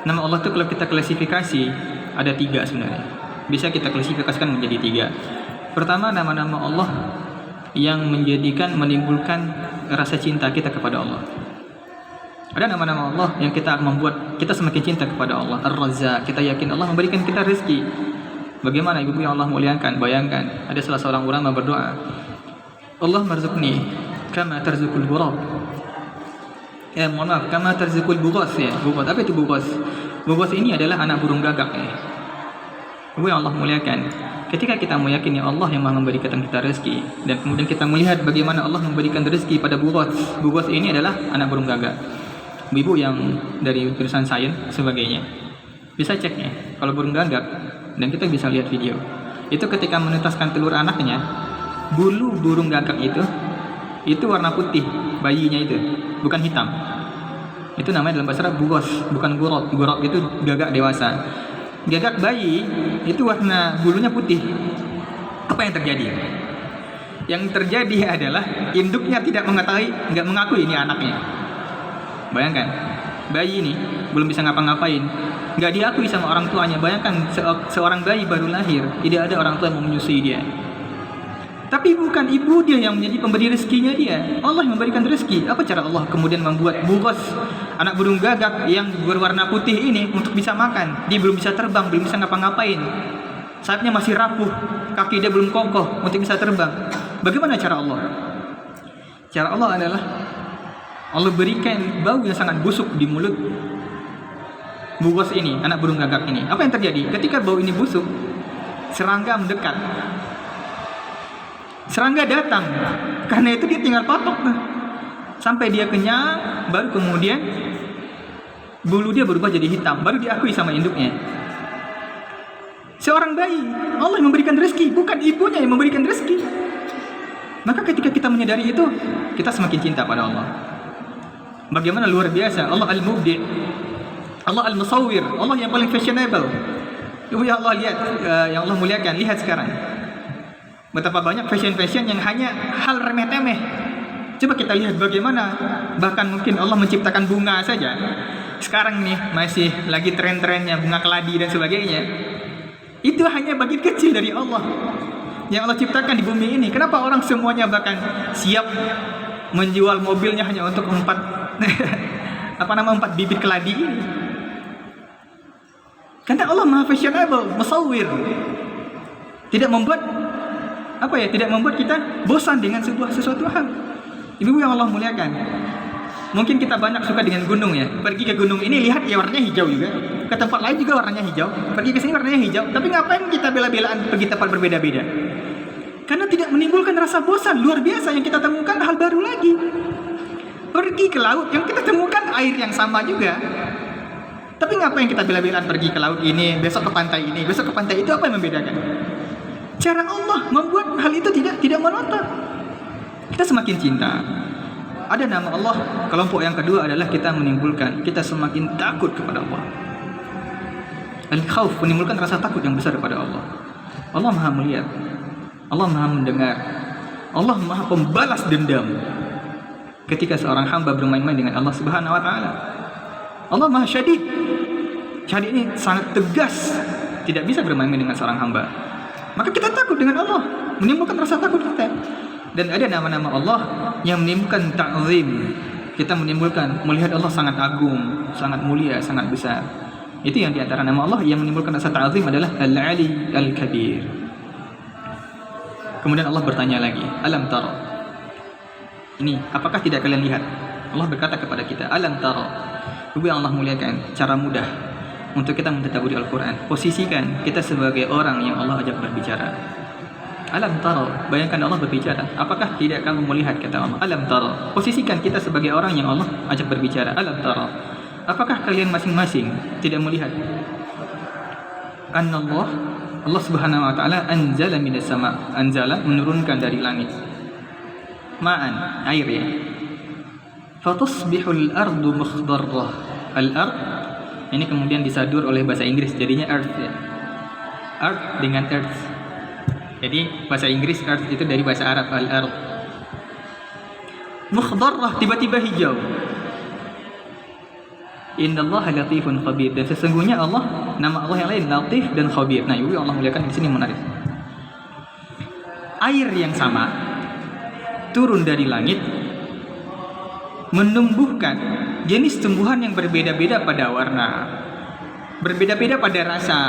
Nama Allah itu kalau kita klasifikasi ada 3 sebenarnya. Bisa kita klasifikasikan menjadi 3. Pertama, nama-nama Allah yang menimbulkan rasa cinta kita kepada Allah. Ada nama-nama Allah yang kita membuat kita semakin cinta kepada Allah. Ar-Razzaq, kita yakin Allah memberikan kita rezeki. Bagaimana ibu yang Allah muliakan? Bayangkan, ada salah seorang ulama berdoa, Allah marzuqni kama tarzukul ghurab. Kama tarzukul bughas ya. Bughas, apa itu bughas? Bughas ini adalah anak burung gagak ya. Ibu yang Allah muliakan, ketika kita meyakini Allah yang Maha memberikan kita rezeki, dan kemudian kita melihat bagaimana Allah memberikan rezeki pada bughas. Bughas ini adalah anak burung gagak. Ibu yang dari jurusan sains sebagainya bisa cek ya, kalau burung gagak, dan kita bisa lihat video itu ketika menetaskan telur anaknya, bulu burung gagak itu warna putih, bayinya itu bukan hitam. Itu namanya dalam bahasa Arab bughas, bukan gurab. Gurab itu gagak dewasa. Gagak bayi itu warna bulunya putih. Apa yang terjadi? Yang terjadi adalah induknya tidak mengakui ini anaknya. Bayangkan, bayi ini belum bisa ngapa-ngapain, nggak diakui sama orang tuanya. Bayangkan seorang bayi baru lahir, tidak ada orang tua yang mau menyusui dia. Tapi bukan ibu dia yang menjadi pemberi rezekinya dia. Allah yang memberikan rezeki. Apa cara Allah kemudian membuat bughas, anak burung gagak yang berwarna putih ini untuk bisa makan? Dia belum bisa terbang, belum bisa ngapa-ngapain. Sayapnya masih rapuh, kaki dia belum kokoh untuk bisa terbang. Bagaimana cara Allah? Cara Allah adalah Allah berikan bau yang sangat busuk di mulut bughas ini, anak burung gagak ini. Apa yang terjadi? Ketika bau ini busuk, serangga mendekat. Serangga datang. Karena itu dia tinggal patok sampai dia kenyang, baru kemudian bulu dia berubah jadi hitam, baru diakui sama induknya. Seorang bayi, Allah yang memberikan rezeki, bukan ibunya yang memberikan rezeki. Maka ketika kita menyadari itu, kita semakin cinta pada Allah. Bagaimana luar biasa Allah Al-Mubdi', Allah Al-Musawwir, Allah yang paling fashionable. Ya Allah, lihat, yang Allah muliakan, lihat sekarang betapa banyak fashion yang hanya hal remeh-temeh. Coba kita lihat bagaimana bahkan mungkin Allah menciptakan bunga saja. Sekarang nih masih lagi tren-trennya bunga keladi dan sebagainya. Itu hanya bagian kecil dari Allah yang Allah ciptakan di bumi ini. Kenapa orang semuanya bahkan siap menjual mobilnya hanya untuk 4 bibit keladi ini? Karena Allah Maha fashionable, musawwir. Tidak membuat apa ya, tidak membuat kita bosan dengan sesuatu hal. Ibu yang Allah muliakan, mungkin kita banyak suka dengan gunung ya. Pergi ke gunung ini lihat ya warnanya hijau juga. Ke tempat lain juga warnanya hijau. Pergi ke sini warnanya hijau. Tapi ngapain kita bela-belaan pergi tempat berbeda-beda? Karena tidak menimbulkan rasa bosan. Luar biasa yang kita temukan hal baru lagi. Pergi ke laut yang kita temukan air yang sama juga. Tapi ngapain kita bela-belaan pergi ke laut ini, besok ke pantai ini, besok ke pantai itu? Apa yang membedakan? Cara Allah membuat hal itu tidak monoton. Kita semakin cinta. Ada nama Allah. Kelompok yang kedua adalah kita menimbulkan, kita semakin takut kepada Allah. Al-khawf, menimbulkan rasa takut yang besar kepada Allah. Allah Maha melihat, Allah Maha mendengar, Allah Maha pembalas dendam ketika seorang hamba bermain-main dengan Allah Subhanahu wa taala. Allah Maha syadid. Syadid ini sangat tegas, tidak bisa bermain-main dengan seorang hamba. Maka kita takut dengan Allah, menimbulkan rasa takut kita. Dan ada nama-nama Allah yang menimbulkan ta'zim. Kita menimbulkan melihat Allah sangat agung, sangat mulia, sangat besar. Itu yang diantara nama Allah yang menimbulkan rasa ta'zim adalah Al-Ali Al-Kabir. Kemudian Allah bertanya lagi, alam tara. Ini, apakah tidak kalian lihat? Allah berkata kepada kita, alam tara. Ibu yang Allah muliakan, cara mudah untuk kita mentadabburi Al-Quran. Posisikan kita sebagai orang yang Allah ajak berbicara. Alam tara, bayangkan Allah berbicara. Apakah tidak kamu melihat, kata Allah. Alam tara, posisikan kita sebagai orang yang Allah ajak berbicara. Alam tara, apakah kalian masing-masing tidak melihat? Annallah, Allah Subhanahu wa taala anzala minas sama, anzala menurunkan dari langit. Ma'an, air ya. Fatusbihul ardu mukhdarrah. Al-ard ini kemudian disadur oleh bahasa Inggris jadinya earth ya. Earth dengan earth. Jadi bahasa Inggris earth itu dari bahasa Arab al-ard. Mukhdarrah, tiba-tiba hijau. Innallaha latifun khabir, dan sesungguhnya Allah, nama Allah yang lain Latif dan Khabir. Nah, ibu Allah muliakan di sini menarik. Air yang sama turun dari langit menumbuhkan jenis tumbuhan yang berbeda-beda pada warna, berbeda-beda pada rasa,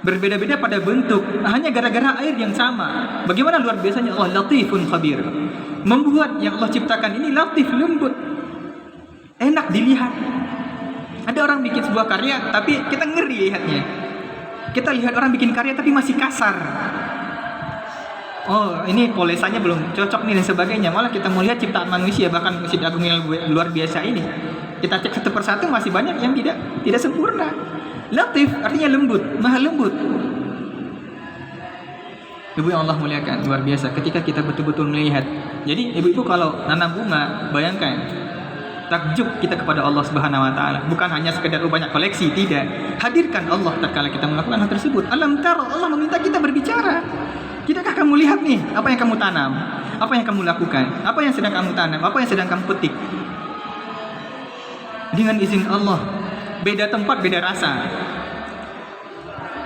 berbeda-beda pada bentuk, hanya gara-gara air yang sama. Bagaimana luar biasanya Allah Latifun Khabir, membuat yang Allah ciptakan ini latif, lembut, enak dilihat. Ada orang bikin sebuah karya tapi kita ngeri lihatnya. Kita lihat orang bikin karya tapi masih kasar. Oh, ini polesannya belum cocok nih dan sebagainya. Malah kita melihat ciptaan manusia, bahkan Masjid Agung yang luar biasa ini, kita cek satu persatu masih banyak yang tidak sempurna. Latif artinya lembut, maha lembut. Ibu yang Allah muliakan, luar biasa ketika kita betul-betul melihat. Jadi ibu-ibu kalau nanam bunga, bayangkan takjub kita kepada Allah Subhanahu wa taala. Bukan hanya sekedar banyak koleksi, tidak. Hadirkan Allah tatkala kita melakukan hal tersebut. Alam tara, Allah meminta kita berbicara. Tidakkah kamu lihat nih apa yang kamu tanam, apa yang kamu lakukan, apa yang sedang kamu tanam, apa yang sedang kamu petik? Dengan izin Allah, beda tempat, beda rasa.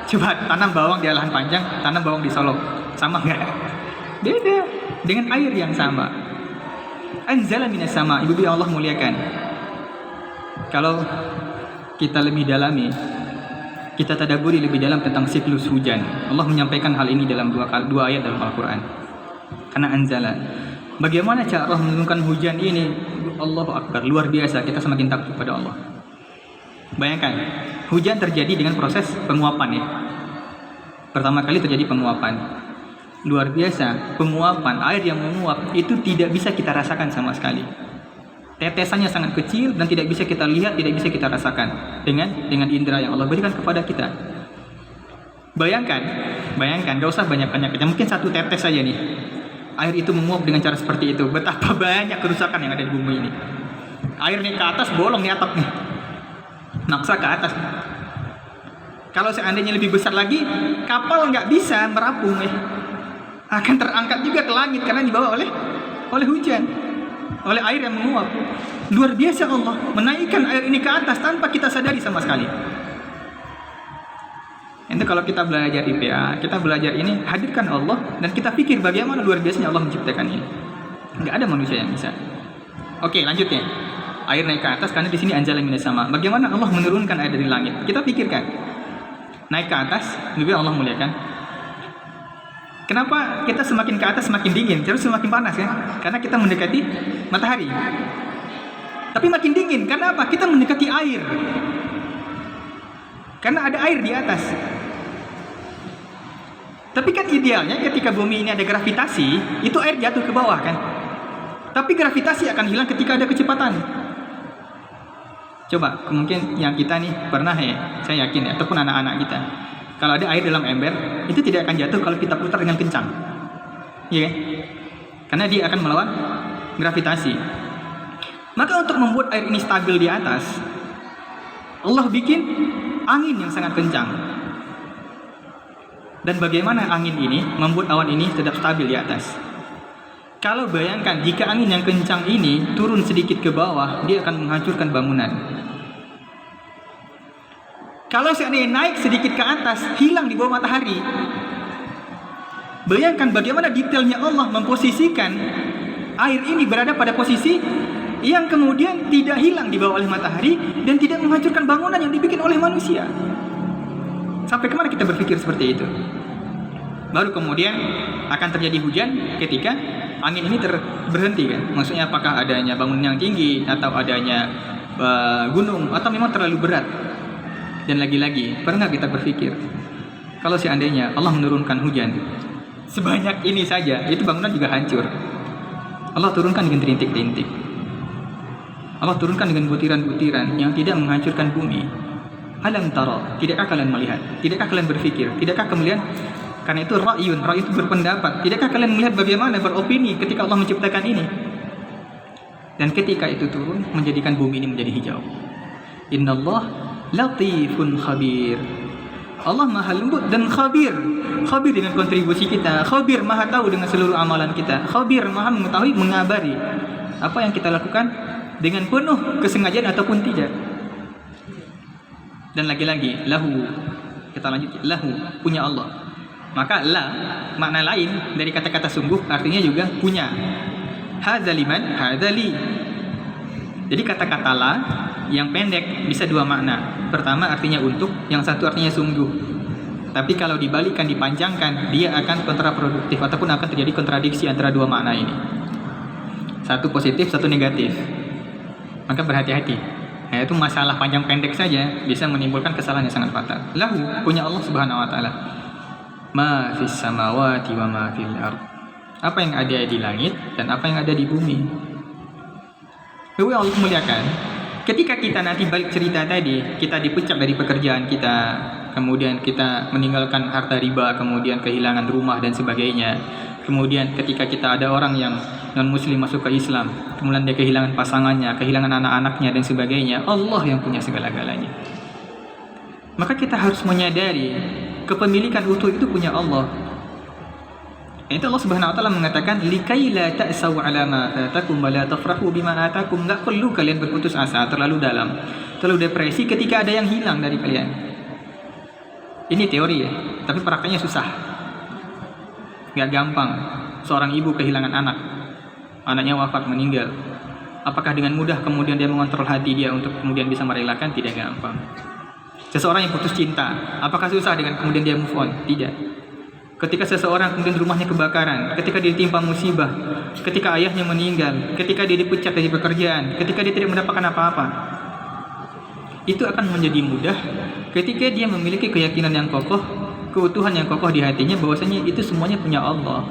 Coba tanam bawang di lahan panjang, tanam bawang di Solo, sama nggak? Beda. Dengan air yang sama. Anzala minas sama, ibu yang Allah muliakan. Kalau kita lebih dalami, kita tadabburi lebih dalam tentang siklus hujan. Allah menyampaikan hal ini dalam dua ayat dalam Al-Quran. Karena anzala, bagaimana cara Allah menurunkan hujan ini? Allahu Akbar, luar biasa. Kita semakin takut kepada Allah. Bayangkan, hujan terjadi dengan proses penguapan ya. Pertama kali terjadi penguapan. Luar biasa, penguapan, air yang menguap itu tidak bisa kita rasakan sama sekali. Tetesannya sangat kecil dan tidak bisa kita lihat, tidak bisa kita rasakan dengan indera yang Allah berikan kepada kita. Bayangkan, gak usah banyak-banyak, mungkin satu tetes saja nih. Air itu menguap dengan cara seperti itu. Betapa banyak kerusakan yang ada di bumi ini. Air nih ke atas, bolong di atap nih. Naksa ke atas. Kalau seandainya lebih besar lagi, kapal nggak bisa merapung akan terangkat juga ke langit karena dibawa oleh hujan, oleh air yang menguap. Luar biasa Allah menaikkan air ini ke atas tanpa kita sadari sama sekali. Itu kalau kita belajar IPA, kita belajar ini, hadirkan Allah dan kita pikir bagaimana luar biasanya Allah menciptakan ini. Nggak ada manusia yang bisa. Oke, lanjutnya. Air naik ke atas karena di sini anzala minas sama. Bagaimana Allah menurunkan air dari langit? Kita pikirkan. Naik ke atas, lebih Allah muliakan. Kenapa kita semakin ke atas semakin dingin, terus semakin panas kan? Karena kita mendekati matahari. Tapi makin dingin, karena apa? Kita mendekati air. Karena ada air di atas. Tapi kan idealnya ketika bumi ini ada gravitasi, itu air jatuh ke bawah kan? Tapi gravitasi akan hilang ketika ada kecepatan. Coba, mungkin yang kita nih pernah ya, saya yakin ya, ataupun anak-anak kita. Kalau ada air dalam ember, itu tidak akan jatuh kalau kita putar dengan kencang. Iya kan? Karena dia akan melawan gravitasi. Maka untuk membuat air ini stabil di atas, Allah bikin angin yang sangat kencang. Dan bagaimana angin ini membuat awan ini tetap stabil di atas? Kalau bayangkan jika angin yang kencang ini turun sedikit ke bawah, dia akan menghancurkan bangunan. Kalau seandainya naik sedikit ke atas, hilang di bawah matahari. Bayangkan bagaimana detailnya Allah memposisikan air ini berada pada posisi yang kemudian tidak hilang di bawah oleh matahari dan tidak menghancurkan bangunan yang dibikin oleh manusia. Sampai kemana kita berpikir seperti itu? Baru kemudian akan terjadi hujan ketika angin ini berhenti kan? Maksudnya apakah adanya bangunan yang tinggi atau adanya gunung atau memang terlalu berat? Dan lagi-lagi, pernah kita berpikir kalau seandainya Allah menurunkan hujan sebanyak ini saja, itu bangunan juga hancur. Allah turunkan dengan rintik-rintik. Allah turunkan dengan butiran-butiran yang tidak menghancurkan bumi. Alam tara, tidakkah kalian melihat? Tidakkah kalian berpikir? Tidakkah kalian, karena itu ra'yun itu berpendapat. Tidakkah kalian melihat bagaimana beropini ketika Allah menciptakan ini? Dan ketika itu turun, menjadikan bumi ini menjadi hijau. Innallah latifun khabir. Allah maha lembut dan khabir. Khabir dengan kontribusi kita. Khabir maha tahu dengan seluruh amalan kita. Khabir maha mengetahui, mengabari apa yang kita lakukan dengan penuh kesengajaan ataupun tidak. Dan lagi-lagi, lahu, kita lanjut, lahu, punya Allah. Maka la, makna lain dari kata-kata sungguh artinya juga punya. Hadza liman, hadza li. Jadi kata-kata la yang pendek bisa dua makna. Pertama artinya untuk, yang satu artinya sungguh. Tapi kalau dibalikkan, dipanjangkan, dia akan kontraproduktif ataupun akan terjadi kontradiksi antara dua makna ini. Satu positif, satu negatif. Maka berhati-hati. Nah, itu masalah panjang pendek saja bisa menimbulkan kesalahan yang sangat fatal. Lahu, punya Allah Subhanahu wa taala. Ma fis samawati wa ma fil ard. Apa yang ada di langit dan apa yang ada di bumi. Lalu Allah muliakan, ketika kita nanti balik cerita tadi, kita dipecat dari pekerjaan kita, kemudian kita meninggalkan harta riba, kemudian kehilangan rumah dan sebagainya. Kemudian ketika kita ada orang yang non-muslim masuk ke Islam, kemudian dia kehilangan pasangannya, kehilangan anak-anaknya dan sebagainya, Allah yang punya segala-galanya. Maka kita harus menyadari kepemilikan utuh itu punya Allah. Itu Allah Subhanahu wa taala mengatakan likai la ta'sau 'ala ma fatakum wa la tafrahu bima atakum. Enggak perlu kalian berputus asa terlalu dalam, terlalu depresi ketika ada yang hilang dari kalian. Ini teori ya, tapi prakteknya susah. Enggak gampang seorang ibu kehilangan anak. Anaknya wafat, meninggal. Apakah dengan mudah kemudian dia mengontrol hati dia untuk kemudian bisa merelakan? Tidak gampang. Seseorang yang putus cinta, apakah susah dengan kemudian dia move on? Tidak. Ketika seseorang kemudian rumahnya kebakaran, ketika dia ditimpa musibah, ketika ayahnya meninggal, ketika dia dipecat dari pekerjaan, ketika dia tidak mendapatkan apa-apa, itu akan menjadi mudah ketika dia memiliki keyakinan yang kokoh, keutuhan yang kokoh di hatinya bahwasanya itu semuanya punya Allah.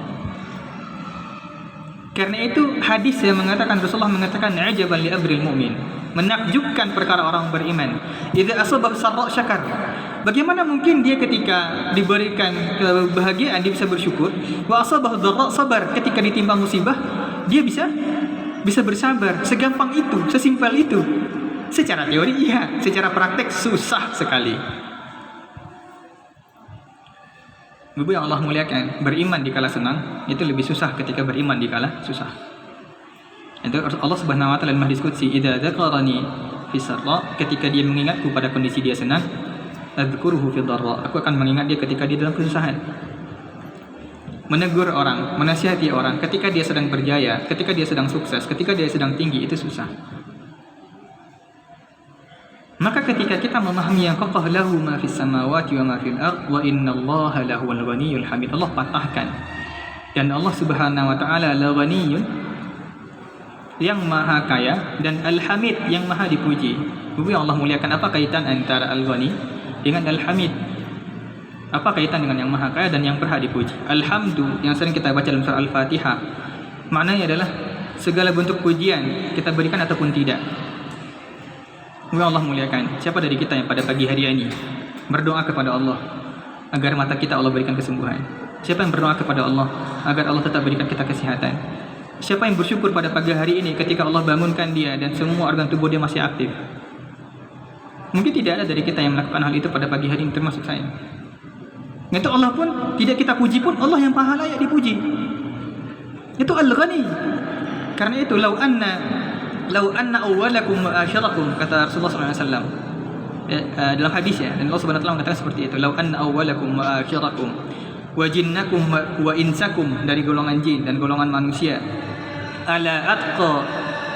Karena itu hadis yang mengatakan, Rasulullah mengatakan ajaban li amril mu'min, menakjubkan perkara orang beriman. Idza asabah sarra syakar. Bagaimana mungkin dia ketika diberikan kebahagiaan dia bisa bersyukur, wa asabah dharra sabar, ketika ditimpa musibah dia bisa bersabar. Segampang itu, sesimpel itu. Secara teori iya, secara praktek susah sekali. Ibu yang Allah muliakan, beriman dikala senang itu lebih susah ketika beriman dikala susah. Itu Allah Subhanahu wa taala dalam hadis qudsi, idza dzakarani fi sarra, ketika dia mengingatku pada kondisi dia senang, adzkuruhu fi dharra, aku akan mengingat dia ketika dia dalam kesusahan. Menegur orang, menasihati orang ketika dia sedang berjaya, ketika dia sedang sukses, ketika dia sedang tinggi, itu susah. Maka ketika kita memahami yang kokoh, lahu ma fis samawati wa ma fil ard wa innallaha lahuwal ghaniyyul hamid, Allah patahkan. Dan Allah Subhanahu wa taala la ghaniyyun, yang maha kaya, dan al-hamid, yang maha dipuji. Ibu yang Allah muliakan, apa kaitan antara al-ghani dengan al-hamid? Apa kaitan dengan yang maha kaya dan yang berhak dipuji? Alhamdu yang sering kita baca dalam surah Al-Fatihah, maknanya adalah segala bentuk pujian kita berikan ataupun tidak. Allah muliakan, siapa dari kita yang pada pagi hari ini berdoa kepada Allah agar mata kita Allah berikan kesembuhan? Siapa yang berdoa kepada Allah agar Allah tetap berikan kita kesehatan? Siapa yang bersyukur pada pagi hari ini ketika Allah bangunkan dia dan semua organ tubuh dia masih aktif? Mungkin tidak ada dari kita yang melakukan hal itu pada pagi hari ini, termasuk saya. Itu Allah pun tidak kita puji pun, Allah yang paha layak dipuji. Itu Al-Ghani. Karena itu lau anna awwalakum wa akhirakum, kata Rasulullah SAW dalam hadis ya, dan Allah Subhanahu wa taala mengatakan seperti itu, lau anna awwalakum wa akhirakum wa jinnakum wa insakum, dari golongan jin dan golongan manusia, ala atqa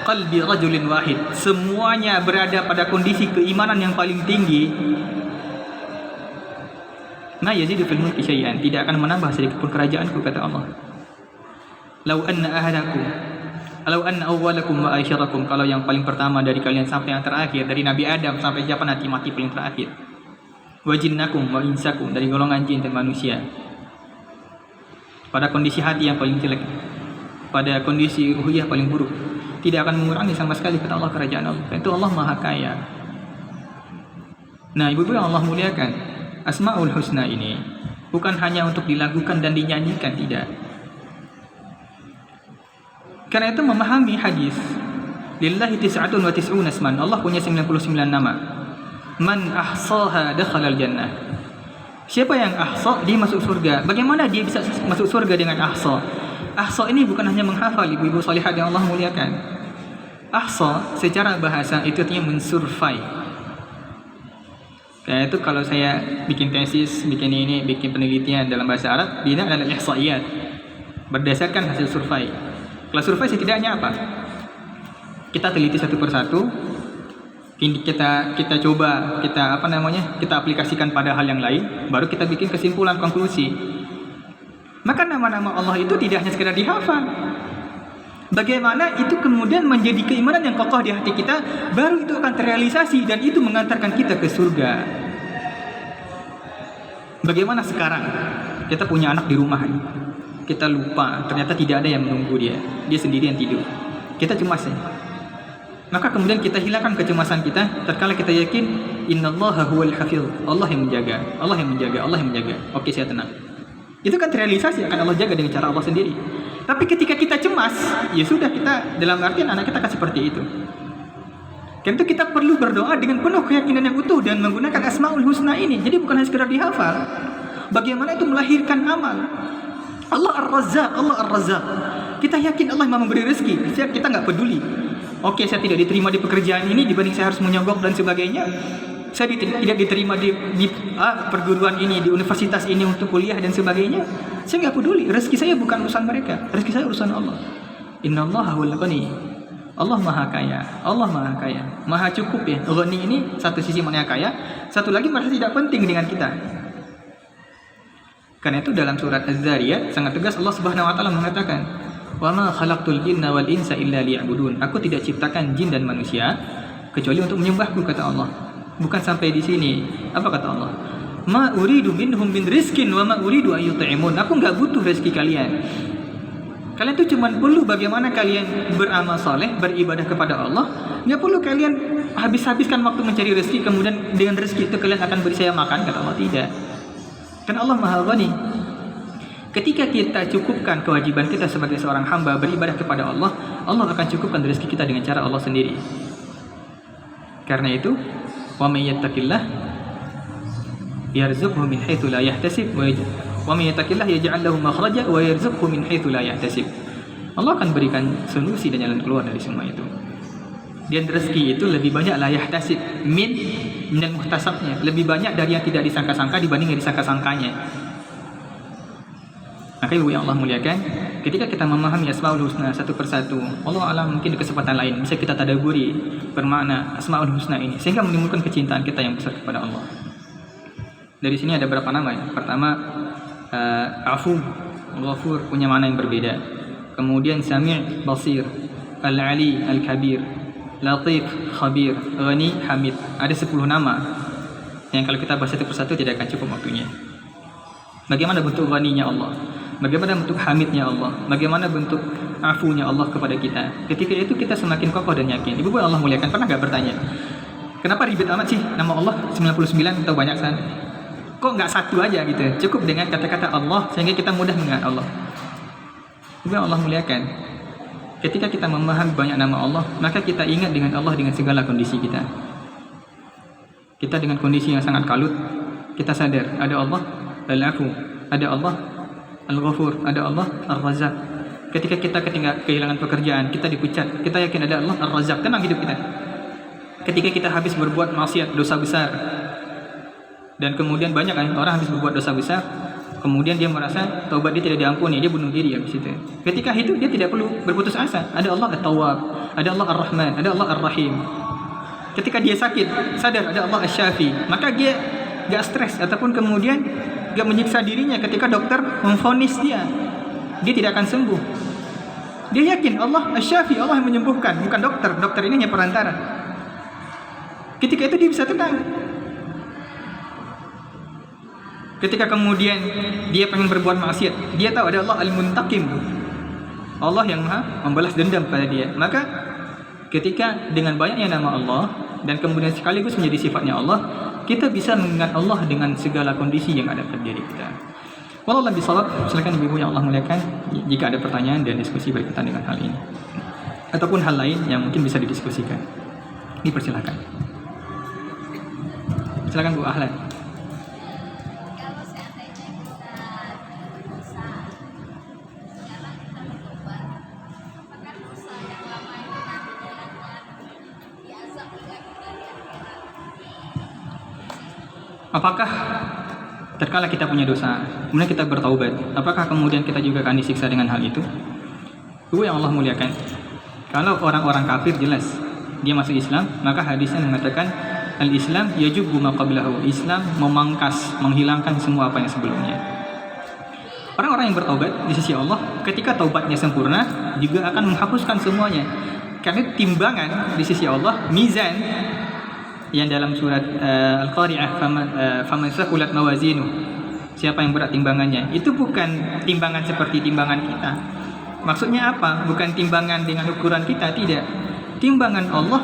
qalbi rajulin wahid, semuanya berada pada kondisi keimanan yang paling tinggi, ma yazidu fil mulki syai'an, tidak akan menambah sedikit pun kerajaanku, kata Allah. Lau anna ahadakum, lau anna awwalakum wa akhirakum, kalau yang paling pertama dari kalian sampai yang terakhir, dari Nabi Adam sampai siapa nanti mati paling terakhir, wa jinnakum wa insakum, dari golongan jin dan manusia, pada kondisi hati yang paling jelek, pada kondisi ruhiyah paling buruk, tidak akan mengurangi sama sekali, kata Allah, kerajaan Allah. Itu Allah maha kaya. Nah, ibu-ibu yang Allah muliakan, Asmaul Husna ini bukan hanya untuk dilakukan dan dinyanyikan, tidak. Karena itu memahami hadis, lillahi tis'atun wa tis'una asman, Allah punya 99 nama. Man ahsaha dakhalal jannah. Siapa yang ahsa, dia masuk surga. Bagaimana dia bisa masuk surga dengan ahsa? Ahsa ini bukan hanya menghafal, ibu-ibu salihat yang Allah muliakan. Ahsa secara bahasa itu artinya mensurvey. Kayak itu kalau saya bikin tesis, bikin penelitian dalam bahasa Arab, bina adalah ihsaiyat, berdasarkan hasil survei. Kalau survei setidaknya apa? Kita teliti satu persatu, kita coba, kita aplikasikan pada hal yang lain, baru kita bikin kesimpulan, konklusi. Maka nama-nama Allah itu tidak hanya sekedar dihafal. Bagaimana itu kemudian menjadi keimanan yang kokoh di hati kita, baru itu akan terrealisasi dan itu mengantarkan kita ke surga. Bagaimana sekarang kita punya anak di rumah, kita lupa, ternyata tidak ada yang menunggu dia sendirian tidur, kita cemas ya. Maka kemudian kita hilangkan kecemasan kita tatkala kita yakin innallaha huwal hafidh, Allah yang menjaga. Oke, saya tenang. Itu kan terrealisasi, akan Allah jaga dengan cara Allah sendiri. Tapi ketika kita cemas, ya sudah, kita dalam artian anak kita akan seperti itu. Karena itu kita perlu berdoa dengan penuh keyakinan yang utuh dan menggunakan Asmaul Husna ini. Jadi bukan hanya sekedar dihafal. Bagaimana itu melahirkan amal. Allah Ar-Razzaq. Kita yakin Allah yang memberi rezeki. Kita nggak peduli. Oke, saya tidak diterima di pekerjaan ini dibanding saya harus menyogok dan sebagainya. Saya tidak diterima di perguruan ini, di universitas ini untuk kuliah dan sebagainya. Saya nggak peduli. Rezeki saya bukan urusan mereka. Rezeki saya urusan Allah. Innallaha huwal ghani. Allah maha kaya. Maha cukup ya. Ghani ini satu sisi maknanya kaya, satu lagi merasa tidak penting dengan kita. Karena itu dalam surat Az-Zariyat sangat tegas Allah Subhanahu wa taala mengatakan, "Wa ma khalaqtul jinna wal insa illa liya'budun." Aku tidak ciptakan jin dan manusia kecuali untuk menyembahku, kata Allah. Bukan sampai di sini. Apa kata Allah? Ma uridu minhum min rizkin wa ma uridu an yut'imun. Aku enggak butuh rezeki kalian. Kalian itu cuma perlu bagaimana kalian beramal saleh, beribadah kepada Allah. Enggak perlu kalian habis-habiskan waktu mencari rezeki kemudian dengan rezeki itu kalian akan beri saya makan, kata Allah. Tidak. Kan Allah Maha Ghani. Ketika kita cukupkan kewajiban kita sebagai seorang hamba beribadah kepada Allah, Allah akan cukupkan rezeki kita dengan cara Allah sendiri. Karena itu, wa may yattaqillah yarzuqhu min haitsu la yahtasib wa may yattaqillah yaj'al lahu makhraja wa yarzuqhu min haitsu la yahtasib. Allah akan berikan solusi dan jalan keluar dari semua itu. Dan rezeki itu lebih banyak la yahtasib min dan muhtasabnya, lebih banyak dari yang tidak disangka-sangka dibanding yang disangka-sangkanya. Maka ibu yang Allah muliakan, ketika kita memahami Asmaul Husna satu persatu, Allah alam mungkin di kesempatan lain bisa kita tadaburi bermakna Asmaul Husna ini sehingga menimbulkan kecintaan kita yang besar kepada Allah. Dari sini ada berapa nama ya? Pertama, Afu, Ghafur punya makna yang berbeda. Kemudian Sami', Basir, Al-Ali, Al-Kabir, Latif, Khabir, Ghani, Hamid. Ada 10 nama yang kalau kita bahas satu persatu tidak akan cukup waktunya. Bagaimana bentuk ghaninya Allah? Bagaimana bentuk hamidnya Allah? Bagaimana bentuk afunya Allah kepada kita? Ketika itu kita semakin kokoh dan yakin. Ibu Allah muliakan, pernah gak bertanya, kenapa ribet amat sih nama Allah 99 atau banyak sana? Kok nggak satu aja gitu? Cukup dengan kata-kata Allah sehingga kita mudah mengingat Allah. Ibu Allah muliakan, ketika kita memahami banyak nama Allah, maka kita ingat dengan Allah dengan segala kondisi kita. Kita dengan kondisi yang sangat kalut, kita sadar ada Allah Al-Afu, ada Allah Al-Ghafur, ada Allah Ar-Razzaq. Ketika kita kehilangan pekerjaan, kita dipecat, kita yakin ada Allah Ar-Razzaq, tenang hidup kita. Ketika kita habis berbuat maksiat, dosa besar, dan kemudian banyak kan orang habis berbuat dosa besar, kemudian dia merasa taubat dia tidak diampuni, dia bunuh diri habis itu. Ketika itu dia tidak perlu berputus asa, ada Allah At-Tawwab, ada Allah Ar-Rahman, ada Allah Ar-Rahim. Ketika dia sakit, sadar ada Allah Asy-Syafi, maka dia gak stres ataupun kemudian gak menyiksa dirinya ketika dokter memvonis dia tidak akan sembuh. Dia yakin Allah Asy-Syafi, Allah yang menyembuhkan, bukan dokter. Dokter ini hanya perantara. Ketika itu dia bisa tenang. Ketika kemudian dia pengen berbuat maksiat, dia tahu ada Allah Al-Muntaqim, Allah yang maha membalas dendam pada dia. Maka ketika dengan banyaknya nama Allah dan kemudian sekaligus menjadi sifatnya Allah, kita bisa mengingat Allah dengan segala kondisi yang ada pada diri kita. Wallahu bisawab. Silakan ibu yang Allah muliakan, jika ada pertanyaan dan diskusi berkaitan dengan hal ini ataupun hal lain yang mungkin bisa didiskusikan, dipersilakan. Silakan Bu Ahlan. Apakah terkala kita punya dosa, kemudian kita bertaubat, apakah kemudian kita juga akan disiksa dengan hal itu? Ibu yang Allah muliakan, kalau orang-orang kafir jelas dia masuk Islam, maka hadisnya mengatakan al-Islam yajubbu ma qablahu. Islam memangkas, menghilangkan semua apa yang sebelumnya. Orang-orang yang bertaubat di sisi Allah, ketika taubatnya sempurna, juga akan menghapuskan semuanya. Karena timbangan di sisi Allah, mizan yang dalam surat Al-Qari'ah, faman saqulat mawazinu, siapa yang berat timbangannya, itu bukan timbangan seperti timbangan kita. Maksudnya apa? Bukan timbangan dengan ukuran kita, tidak. Timbangan Allah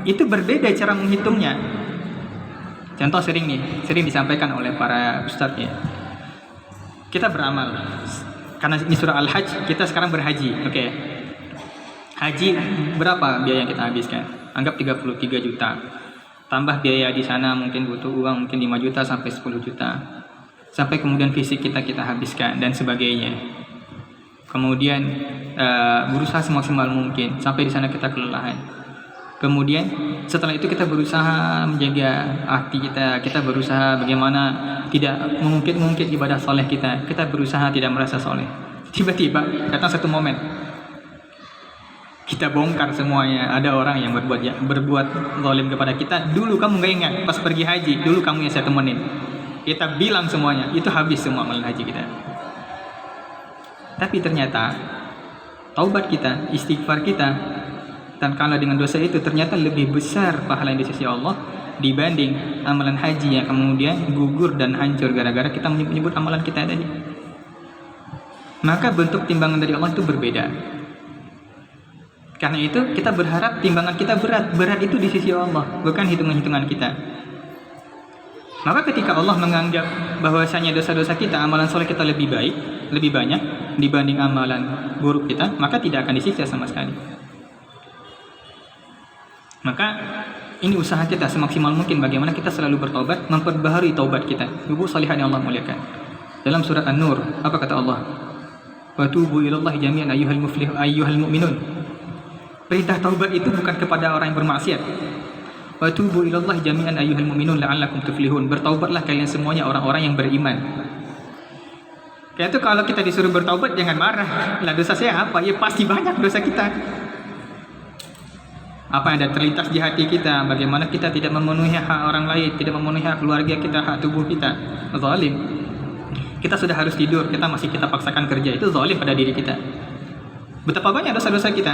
itu berbeda cara menghitungnya. Contoh sering disampaikan oleh para ustadz ya. Kita beramal, karena ini surah Al-Hajj, kita sekarang berhaji, oke. Haji berapa biaya yang kita habiskan? Anggap 33 juta. Tambah biaya di sana mungkin butuh uang mungkin 5 juta sampai 10 juta. Sampai kemudian fisik kita habiskan dan sebagainya. Kemudian berusaha semaksimal mungkin sampai di sana kita kelelahan. Kemudian setelah itu kita berusaha menjaga hati kita berusaha bagaimana tidak mengungkit ibadah soleh kita berusaha tidak merasa soleh. Tiba-tiba datang satu momen, kita bongkar semuanya. Ada orang yang berbuat zalim kepada kita. Dulu kamu gak ingat pas pergi haji, dulu kamu yang saya temenin. Kita bilang semuanya, itu habis semua amalan haji kita. Tapi ternyata taubat kita, istighfar kita, dan kalau dengan dosa itu ternyata lebih besar pahala yang di sisi Allah dibanding amalan haji yang kemudian gugur dan hancur gara-gara kita menyebut amalan kita tadi. Maka bentuk timbangan dari Allah itu berbeda. Karena itu kita berharap timbangan kita berat itu di sisi Allah, bukan hitungan-hitungan kita. Maka ketika Allah menganggap bahwasanya dosa-dosa kita, amalan soleh kita lebih baik, lebih banyak dibanding amalan buruk kita, maka tidak akan disiksa sama sekali. Maka ini usaha kita semaksimal mungkin bagaimana kita selalu bertaubat, memperbaharui taubat kita. Ibu salihan yang Allah muliakan. Dalam surat An-Nur, apa kata Allah? Wa tubu ilallahi jami'an ayyuhal mu'minun. Perintah taubat itu bukan kepada orang yang bermaksiat. Wa tubu ilallahi jami'an ayyuhal mu'minun la'allakum tuflihun. Bertaubatlah kalian semuanya orang-orang yang beriman. Kayak itu kalau kita disuruh bertaubat jangan marah. Lah dosa saya apa? Ya pasti banyak dosa kita. Apa yang ada terlintas di hati kita, bagaimana kita tidak memenuhi hak orang lain, tidak memenuhi hak keluarga kita, hak tubuh kita, zalim. Kita sudah harus tidur, kita masih kita paksakan kerja, itu zalim pada diri kita. Betapa banyak dosa-dosa kita.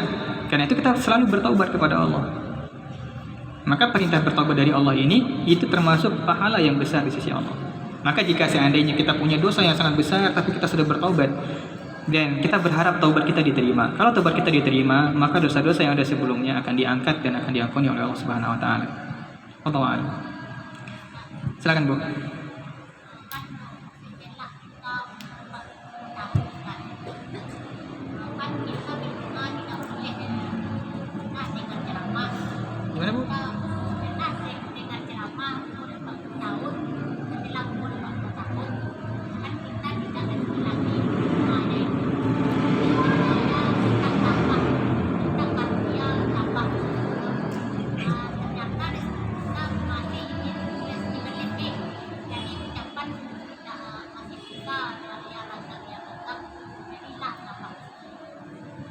Karena itu kita selalu bertaubat kepada Allah. Maka perintah bertaubat dari Allah ini itu termasuk pahala yang besar di sisi Allah. Maka jika seandainya kita punya dosa yang sangat besar tapi kita sudah bertaubat dan kita berharap taubat kita diterima. Kalau taubat kita diterima, maka dosa-dosa yang ada sebelumnya akan diangkat dan akan diampuni oleh Allah Subhanahu wa taala. Wallahu a'lam. Silakan, Bu. Gimana, Bu?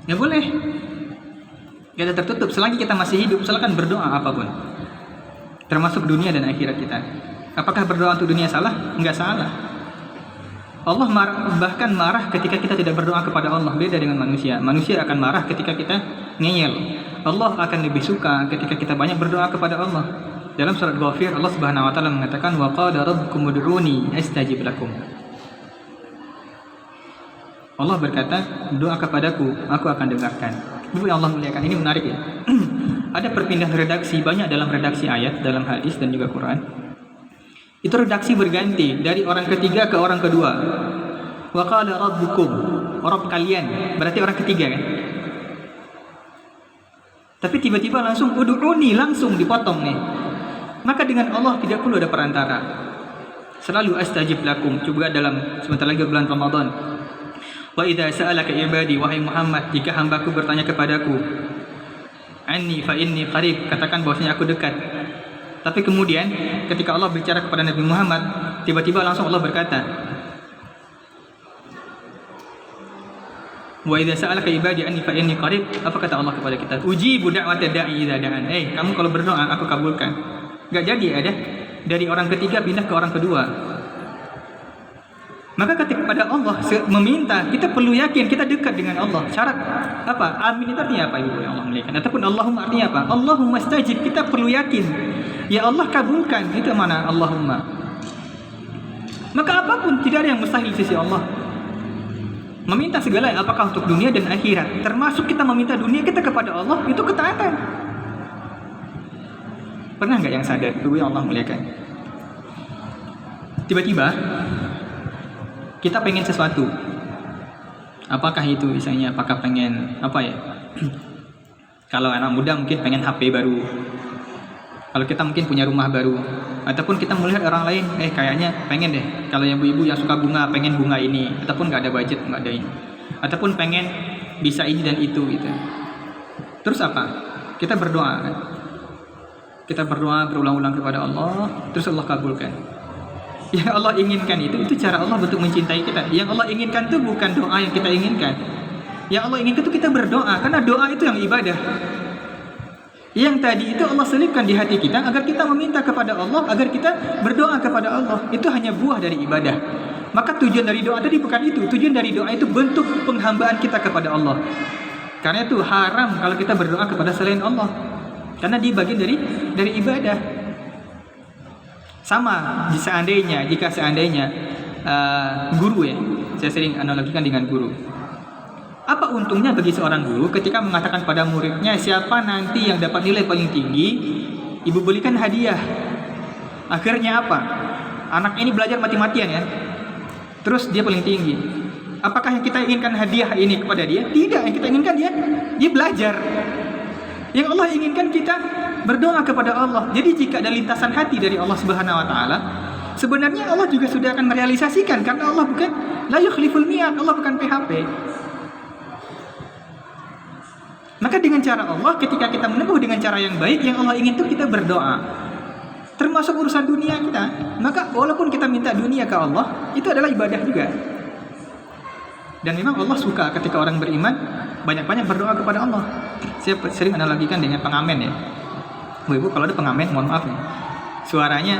Ya boleh. Kita tertutup selagi kita masih hidup, silakan berdoa apapun. Termasuk dunia dan akhirat kita. Apakah berdoa untuk dunia salah? Enggak salah. Allah bahkan marah ketika kita tidak berdoa kepada Allah, beda dengan manusia. Manusia akan marah ketika kita ngeyel. Allah akan lebih suka ketika kita banyak berdoa kepada Allah. Dalam surat Ghafir Allah Subhanahu wa taala mengatakan wa qala rabbukum ud'uni astajib lakum. Allah berkata, doa kepadaku, aku akan dengarkan. Ibu yang Allah muliakan, ini menarik ya. Ada perpindahan redaksi banyak dalam redaksi ayat, dalam hadis dan juga Quran. Itu redaksi berganti dari orang ketiga ke orang kedua. Wa qala rabbukum, Rabb kalian, berarti orang ketiga kan? Tapi tiba-tiba langsung ud'uni, langsung dipotong nih. Maka dengan Allah tidak perlu ada perantara. Selalu astajib lakum. Juga dalam sebentar lagi bulan Ramadan. Wa idza sa'alaka ibadi, wahai Muhammad, jika hambaku bertanya kepadaku, anni fa inni qarib, katakan bahwasanya aku dekat. Tapi kemudian ketika Allah bicara kepada Nabi Muhammad, tiba-tiba langsung Allah berkata, wa idza sa'alaka ibadi anni fa inni qarib, apa kata Allah kepada kita? Ujibu da'wata da'i idza da'an. Kamu kalau berdoa aku kabulkan. Enggak jadi ada dari orang ketiga pindah ke orang kedua. Maka ketika pada Allah meminta, kita perlu yakin kita dekat dengan Allah. Syarat apa? Amin itu artinya apa, Ibu yang Allah muliakan? Ataupun Allahumma artinya apa? Allahumma stajib, kita perlu yakin. Ya Allah kabulkan, itu mana Allahumma. Maka apapun tidak ada yang mustahil di sisi Allah. Meminta segala apakah untuk dunia dan akhirat. Termasuk kita meminta dunia kita kepada Allah, itu ketaatan. Pernah nggak yang sadar, Ibu yang Allah muliakan? Tiba-tiba kita pengen sesuatu. Apakah itu misalnya, apakah pengen apa ya? Kalau anak muda mungkin pengen HP baru. Kalau kita mungkin punya rumah baru. Ataupun kita melihat orang lain, kayaknya pengen deh. Kalau yang ibu-ibu yang suka bunga, pengen bunga ini. Ataupun nggak ada budget, nggak ada ini. Ataupun pengen bisa ini dan itu gitu. Terus apa? Kita berdoa. Kita berdoa berulang-ulang kepada Allah, terus Allah kabulkan. Yang Allah inginkan itu cara Allah untuk mencintai kita. Yang Allah inginkan itu bukan doa yang kita inginkan. Yang Allah inginkan itu kita berdoa, karena doa itu yang ibadah. Yang tadi itu Allah selipkan di hati kita agar kita meminta kepada Allah, agar kita berdoa kepada Allah. Itu hanya buah dari ibadah. Maka tujuan dari doa tadi bukan itu. Tujuan dari doa itu bentuk penghambaan kita kepada Allah. Karena itu haram kalau kita berdoa kepada selain Allah. Karena dia bagian dari ibadah. Sama jika seandainya guru ya, saya sering analogikan dengan guru. Apa untungnya bagi seorang guru ketika mengatakan pada muridnya, siapa nanti yang dapat nilai paling tinggi, ibu belikan hadiah. Akhirnya apa? Anak ini belajar mati-matian ya, terus dia paling tinggi. Apakah yang kita inginkan hadiah ini kepada dia? Tidak, yang kita inginkan dia belajar. Yang Allah inginkan kita berdoa kepada Allah. Jadi jika ada lintasan hati dari Allah Subhanahu wa taala, sebenarnya Allah juga sudah akan merealisasikan, karena Allah bukan la yukhliful mi'ad, Allah bukan PHP. Maka dengan cara Allah, ketika kita menempuh dengan cara yang baik, yang Allah ingin itu kita berdoa. Termasuk urusan dunia kita. Maka walaupun kita minta dunia ke Allah, itu adalah ibadah juga. Dan memang Allah suka ketika orang beriman banyak-banyak berdoa kepada Allah. Saya sering analogikan dengan pengamen ya. Ibu kalau ada pengamen, mohon maaf nih, suaranya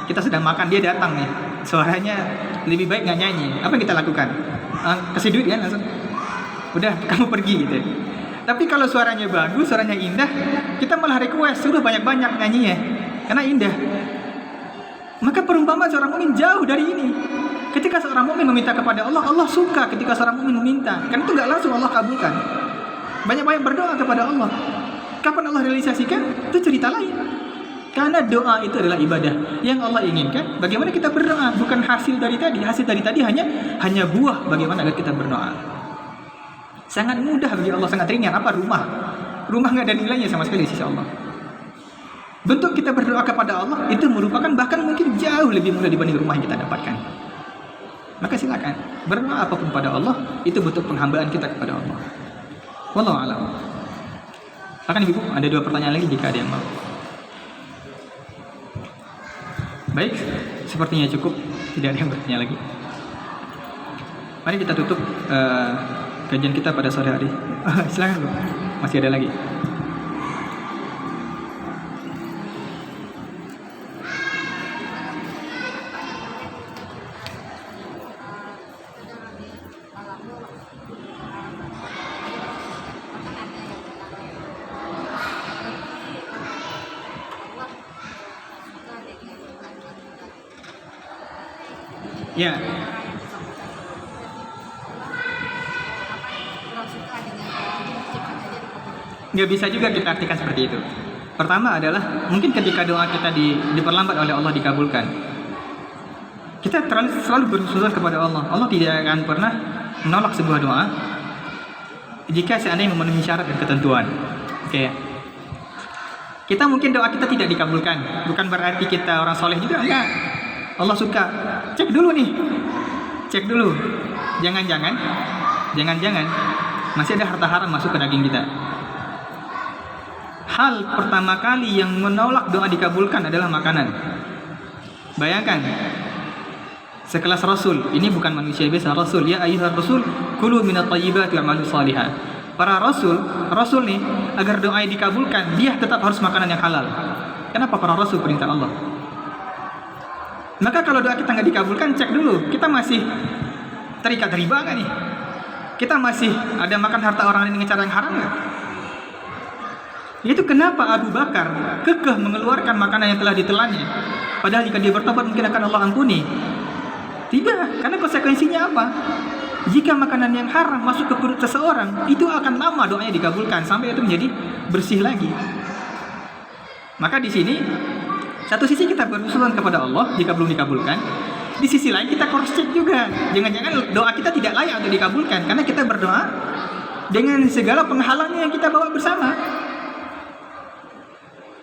kita sedang makan, dia datang nih, suaranya lebih baik nggak nyanyi. Apa yang kita lakukan? Kasih duit kan langsung. Udah, kamu pergi gitu. Tapi kalau suaranya bagus, suaranya indah, kita malah request, sudah banyak-banyak nyanyinya karena indah. Maka perumpamaan seorang mukmin jauh dari ini. Ketika seorang mukmin meminta kepada Allah, Allah suka ketika seorang mukmin meminta. Karena itu nggak langsung Allah kabulkan. Banyak-banyak berdoa kepada Allah. Kapan Allah realisasikan? Itu cerita lain. Karena doa itu adalah ibadah yang Allah inginkan. Bagaimana kita berdoa? Bukan hasil dari tadi. Hasil dari tadi hanya buah. Bagaimana agar kita berdoa? Sangat mudah bagi Allah, sangat ringan. Apa rumah? Rumah nggak ada nilainya sama sekali di sisi Allah. Bentuk kita berdoa kepada Allah itu merupakan bahkan mungkin jauh lebih mudah dibanding rumah yang kita dapatkan. Maka silakan berdoa apapun pada Allah, itu bentuk penghambaan kita kepada Allah. Wallahu a'lam. Akan Ibu, ada 2 pertanyaan lagi jika ada yang mau. Baik, sepertinya cukup, tidak ada yang bertanya lagi. Mari kita tutup kajian kita pada sore hari. Silakan Bu, masih ada lagi. Ya. Nggak bisa juga kita artikan seperti itu. Pertama adalah mungkin ketika doa kita diperlambat oleh Allah dikabulkan, kita selalu berusaha kepada Allah. Allah tidak akan pernah menolak sebuah doa jika seandainya memenuhi syarat dan ketentuan. Oke. Kita mungkin doa kita tidak dikabulkan, bukan berarti kita orang soleh juga, enggak. Allah suka. Cek dulu nih. Cek dulu. Jangan-jangan masih ada harta haram masuk ke daging kita. Hal pertama kali yang menolak doa dikabulkan adalah makanan. Bayangkan, sekelas Rasul, ini bukan manusia biasa, Rasul, ya ayyuhar Rasul, kulu minat thayyibati wa'malu shalihan. Para Rasul nih, agar doa dikabulkan, dia tetap harus makanan yang halal. Kenapa para Rasul perintah Allah? Maka kalau doa kita nggak dikabulkan, cek dulu, kita masih terikat riba nggak nih? Kita masih ada makan harta orang lain dengan cara yang haram nggak? Itu kenapa Abu Bakar kekeh mengeluarkan makanan yang telah ditelannya. Padahal jika dia bertobat mungkin akan Allah ampuni. Tidak, karena konsekuensinya apa? Jika makanan yang haram masuk ke perut seseorang, itu akan lama doanya dikabulkan sampai itu menjadi bersih lagi. Maka di sini satu sisi kita berusaha kepada Allah jika belum dikabulkan, di sisi lain kita cross check juga. Jangan-jangan doa kita tidak layak untuk dikabulkan karena kita berdoa dengan segala penghalangnya yang kita bawa bersama.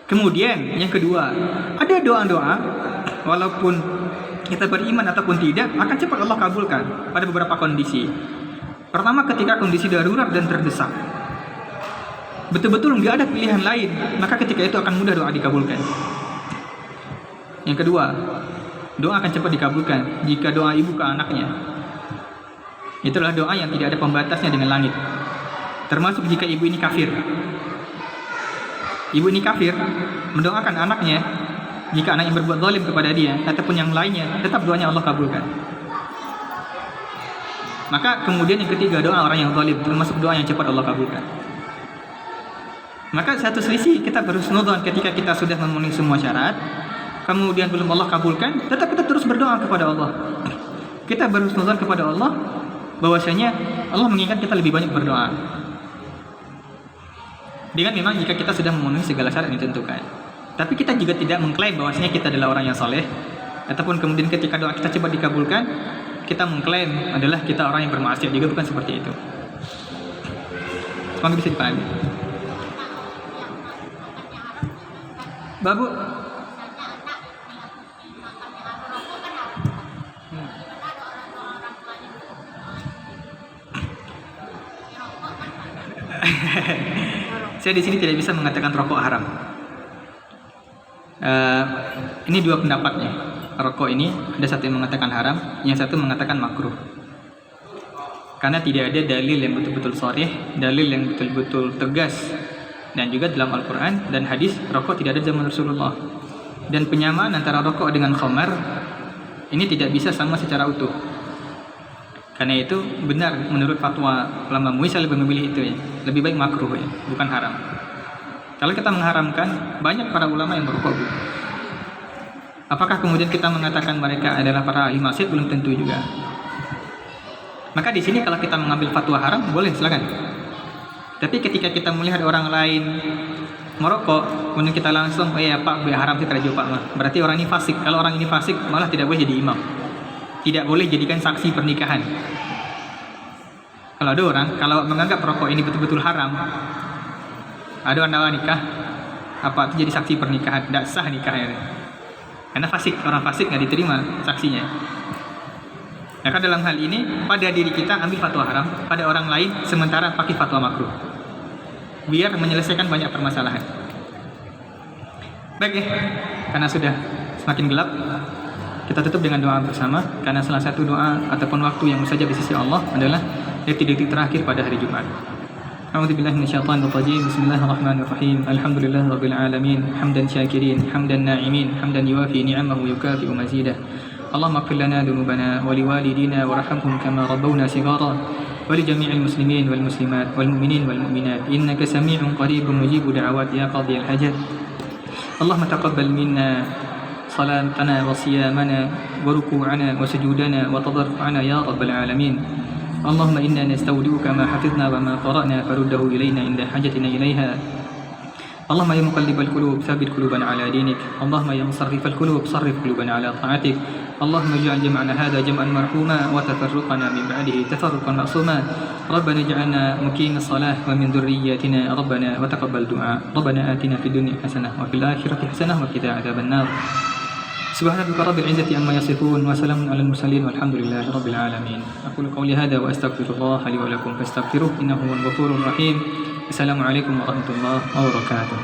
Kemudian yang kedua, ada doa-doa walaupun kita beriman ataupun tidak akan cepat Allah kabulkan pada beberapa kondisi. Pertama, ketika kondisi darurat dan terdesak, betul-betul nggak ada pilihan lain, maka ketika itu akan mudah doa dikabulkan. Yang kedua, doa akan cepat dikabulkan jika doa ibu ke anaknya. Itulah doa yang tidak ada pembatasnya dengan langit. Termasuk jika ibu ini kafir. Ibu ini kafir, mendoakan anaknya, jika anaknya berbuat zalim kepada dia, ataupun yang lainnya, tetap doanya Allah kabulkan. Maka kemudian yang ketiga, doa orang yang zalim, termasuk doa yang cepat Allah kabulkan. Maka satu sisi kita berhusnudzon ketika kita sudah memenuhi semua syarat, kemudian belum Allah kabulkan, tetap kita terus berdoa kepada Allah. Kita berhusnudzon kepada Allah, bahwasanya Allah menginginkan kita lebih banyak berdoa. Dengan memang jika kita sudah memenuhi segala syarat yang ditentukan. Tapi kita juga tidak mengklaim bahwasanya kita adalah orang yang soleh, ataupun kemudian ketika doa kita cepat dikabulkan, kita mengklaim adalah kita orang yang bermaksiat, juga bukan seperti itu. Semoga bisa dipahami. Babu. Saya di sini tidak bisa mengatakan rokok haram. Ini dua pendapatnya. Rokok ini ada satu yang mengatakan haram, yang satu mengatakan makruh. Karena tidak ada dalil yang betul-betul sharih, dalil yang betul-betul tegas. Dan juga dalam Al-Quran dan hadis, rokok tidak ada zaman Rasulullah. Dan penyamaan antara rokok dengan khamar ini tidak bisa sama secara utuh. Karena itu benar menurut fatwa ulama MUI, saya lebih memilih itu ya. Lebih baik makruh ya, bukan haram. Kalau kita mengharamkan, banyak para ulama yang merokok. Apakah kemudian kita mengatakan mereka adalah para ahli maksiat? Belum tentu juga. Maka di sini kalau kita mengambil fatwa haram, boleh silakan. Tapi ketika kita melihat orang lain merokok, kemudian kita langsung, ya Pak, haram sih kerja Pak mah. Berarti orang ini fasik. Kalau orang ini fasik, malah tidak boleh jadi imam. Tidak boleh jadikan saksi pernikahan. Kalau ada orang, kalau menganggap rokok ini betul-betul haram, ada orang nikah, apa itu jadi saksi pernikahan? Tidak sah nikahnya. Karena fasik, orang fasik nggak diterima saksinya. Maka dalam hal ini, pada diri kita ambil fatwa haram, pada orang lain sementara pakai fatwa makruh. Biar menyelesaikan banyak permasalahan. Baik ya, karena sudah semakin gelap, kita tutup dengan doa bersama. Karena salah satu doa ataupun waktu yang mustajab di sisi Allah adalah detik-detik terakhir pada hari Jumat. A'udzubillahi minasyaitonir rajim. Bismillahirrahmanirrahim. Alhamdulillahirabbil alamin. Hamdan syakirin, hamdan na'imin, hamdan yuwafi ni'amahu yukafi'u mazidah. اللهم اغفر لنا ذنوبنا ولوالدينا وارحمهم كما ربونا صغارا ولجميع المسلمين والمسلمات والمؤمنين والمؤمنات إنك سميع قريب مجيب دعوات يا قاضي الحاجات اللهم تقبل منا صلاتنا وصيامنا وركوعنا وسجودنا وتضرعنا يا رب العالمين اللهم إنا نستودعك ما حفظنا وما قرأنا فرده إلينا عند حاجتنا إليها اللهم يا مقلب القلوب ثبت قلوبنا على دينك اللهم يا مصرف القلوب صرف قلوبنا على طاعتك اللهم اجعل جمعنا هذا جمعا مرحوما وتفرقنا من بعده تفرقا معصوما ربنا اجعلنا مقيم الصلاة ومن ذرياتنا ربنا وتقبل دعاء ربنا آتنا في الدنيا حسنة وفي الآخرة حسنة وقنا عذاب النار سبحان ربك رب العزة عما يصفون وسلام على المرسلين والحمد لله رب العالمين أقول قولي هذا وأستغفر الله لي ولكم فاستغفروه إنه هو الغفور الرحيم السلام عليكم ورحمة الله وبركاته